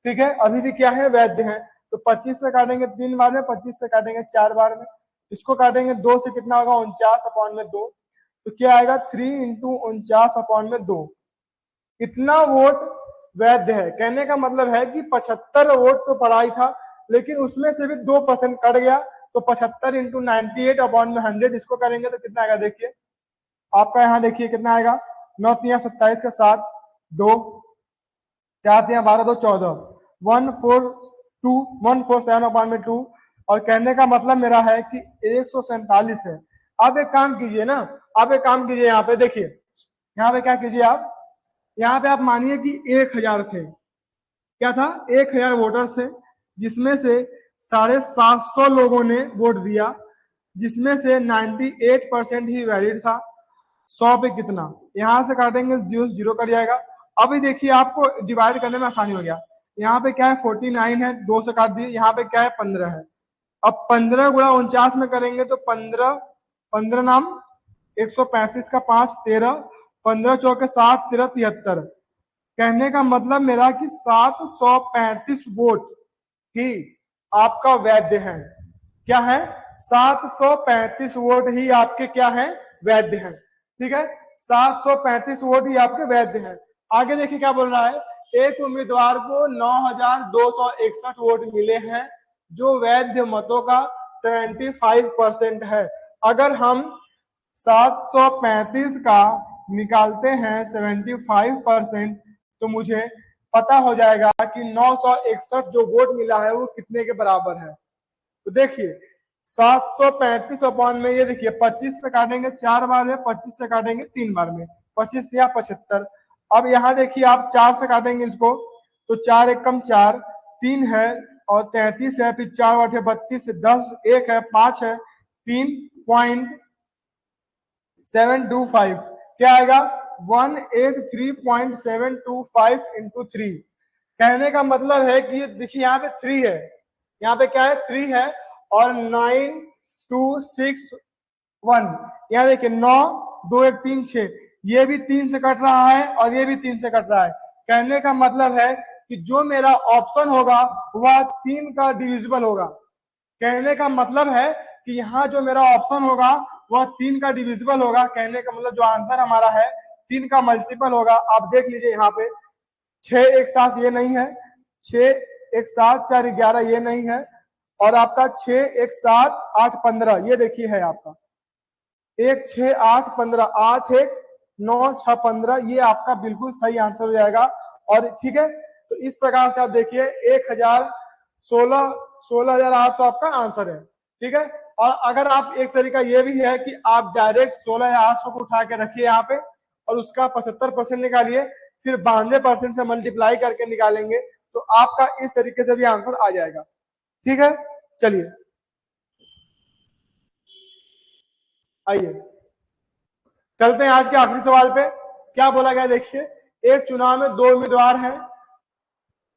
ठीक है, अभी भी क्या है, वैध है। तो 25 से काटेंगे 3 बार में, 25 से काटेंगे 4 बार में, इसको काटेंगे 2 से, कितना होगा 49/2। तो क्या आएगा 3 इंटू 49/2। इतना वोट वैध है। कहने का मतलब है कि 75 वोट तो पड़ा ही था, लेकिन उसमें से भी 2% कट गया। तो 75 इंटू 98/100 इसको करेंगे तो कितना आएगा, देखिए आपका यहाँ देखिए कितना आएगा, 9 3 27 का 7, 2 4 3 12 2 14, 147/2। और कहने का मतलब मेरा है कि 147 है। आप एक काम कीजिए ना, आप एक काम कीजिए, यहाँ पे देखिए, यहाँ पे क्या कीजिए आप, यहाँ पे आप मानिए कि 1000 थे, क्या था, 1000 वोटर्स थे, जिसमें से 750 लोगों ने वोट दिया, जिसमें से 98% ही वैलिड था। 100 पे कितना, यहां से काटेंगे 0 0 कट जाएगा। अभी देखिए आपको डिवाइड करने में आसानी हो गया। यहाँ पे क्या है 49 है, 2 से काट दिए। यहाँ पे क्या है 15 है। अब 15 गुणा 49 में करेंगे तो 15 15 नाम 135 का 5 13, 15 चौके 60, 13 73। कहने का मतलब मेरा कि 735 वोट ही आपका वैध है। क्या है, 735 वोट ही आपके क्या है, वैध है। ठीक है, 735 वोट ही आपके वैध हैं। आगे देखिए क्या बोल रहा है, एक उम्मीदवार को 9261 वोट मिले हैं, जो वैध मतों का 75% है। अगर हम 735 का निकालते हैं 75%, तो मुझे पता हो जाएगा कि 961 जो वोट मिला है वो कितने के बराबर है। तो देखिए 735 में ये देखिए 25 से काटेंगे 4 बार में, 25 से काटेंगे 3 बार में, 25 दिया 75। अब यहाँ देखिए आप 4 से काटेंगे इसको, तो 4 एक कम 4, 3 है और 33 है, फिर 4 8 32, 10 1 है, 5 है, 3.725 क्या आएगा 183.725 इंटू 3। कहने का मतलब है कि देखिए यहाँ पे 3 है, यहाँ पे क्या है 3 है और 9261, यहाँ देखिए 9 2 1 3 6, ये भी 3 से कट रहा है और ये भी 3 से कट रहा है। कहने का मतलब है कि जो मेरा ऑप्शन होगा वह 3 का डिविजिबल होगा। कहने का मतलब है कि यहाँ जो मेरा ऑप्शन होगा वह 3 का डिविजिबल होगा। कहने का मतलब जो आंसर हमारा है 3 का मल्टीपल होगा। आप देख लीजिए यहाँ पे 6 एक साथ ये नहीं है, 6 एक साथ 4 11 ये नहीं है, और आपका 6 एक साथ 8 15 ये देखिए है आपका 1 6 8 15, 8 1 9 6 15, ये आपका बिल्कुल सही आंसर हो जाएगा। और ठीक है, तो इस प्रकार से आप देखिए 16,800 आपका आंसर है। ठीक है, और अगर आप एक तरीका ये भी है कि आप डायरेक्ट 16,800 को उठा के रखिए यहाँ पे और उसका 75% निकालिए, फिर 92% से मल्टीप्लाई करके निकालेंगे, तो आपका इस तरीके से भी आंसर आ जाएगा। ठीक है, चलिए आइए चलते हैं आज के आखिरी सवाल पे। क्या बोला गया देखिए, एक चुनाव में 2 उम्मीदवार हैं,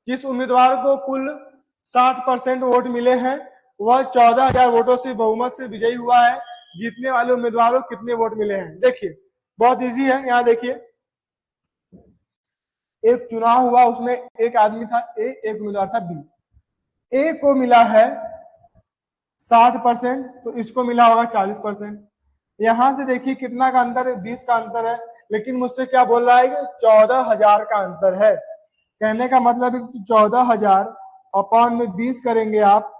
जिस उम्मीदवार को कुल 60% वोट मिले हैं वह 14,000 वोटों से बहुमत से विजयी हुआ है। जीतने वाले उम्मीदवारों को कितने वोट मिले हैं, देखिए बहुत इजी है। यहाँ देखिए एक चुनाव हुआ, उसमें एक आदमी था ए, एक उम्मीदवार था बी। ए को मिला है 60%, तो इसको मिला होगा 40%। यहां से देखिए कितना का अंतर है, 20 का अंतर है, लेकिन मुझसे क्या बोल रहा है कि 14,000 का अंतर है। कहने का मतलब है कि 14,000 अपॉन में 20 करेंगे आप,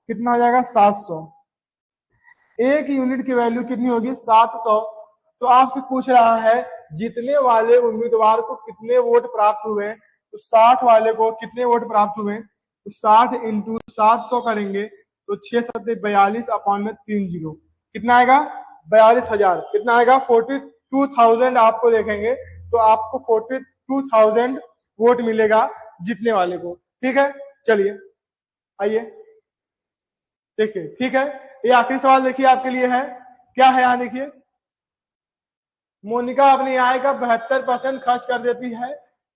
कितना हो जाएगा 700। एक यूनिट की वैल्यू कितनी होगी 700। तो आपसे पूछ रहा है जीतने वाले उम्मीदवार को कितने वोट प्राप्त हुए, तो 60 वाले को कितने वोट प्राप्त हुए, तो 60 इंटू 700 करेंगे तो 6 7 42 अपॉन में 30, कितना आएगा 42,000। कितना आएगा 42,000 आपको देखेंगे तो आपको 42,000 वोट मिलेगा जीतने वाले को। ठीक है, चलिए आइए देखिए। ठीक है, ये आखिरी सवाल देखिए आपके लिए है, क्या है यहाँ देखिए, मोनिका अपनी आय का 72% खर्च कर देती है।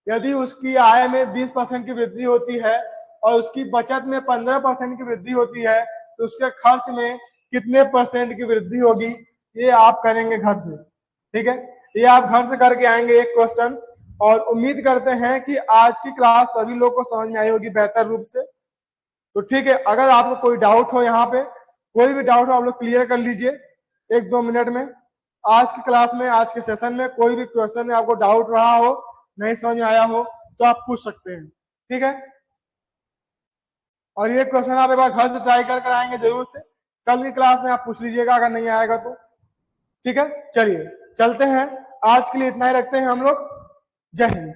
यदि उसकी आय में 20% की वृद्धि होती है और उसकी बचत में 15% की वृद्धि होती है, तो उसके खर्च में कितने % की वृद्धि होगी, ये आप करेंगे घर से। ठीक है, ये आप घर से करके आएंगे एक क्वेश्चन, और उम्मीद करते हैं कि आज की क्लास सभी लोग को समझ में आई होगी बेहतर रूप से। तो ठीक है, अगर आपको कोई डाउट हो, यहाँ पे कोई भी डाउट हो आप लोग क्लियर कर लीजिए 1-2 मिनट में। आज की क्लास में, आज के सेशन में कोई भी क्वेश्चन में आपको डाउट रहा हो, नहीं समझ में आया हो, तो आप पूछ सकते हैं, ठीक है। और ये क्वेश्चन आप एक बार घर से ट्राई कर आएंगे जरूर से, कल की क्लास में आप पूछ लीजिएगा अगर नहीं आएगा तो, ठीक है। चलिए चलते हैं, आज के लिए इतना ही रखते हैं हम लोग। जय हिंद।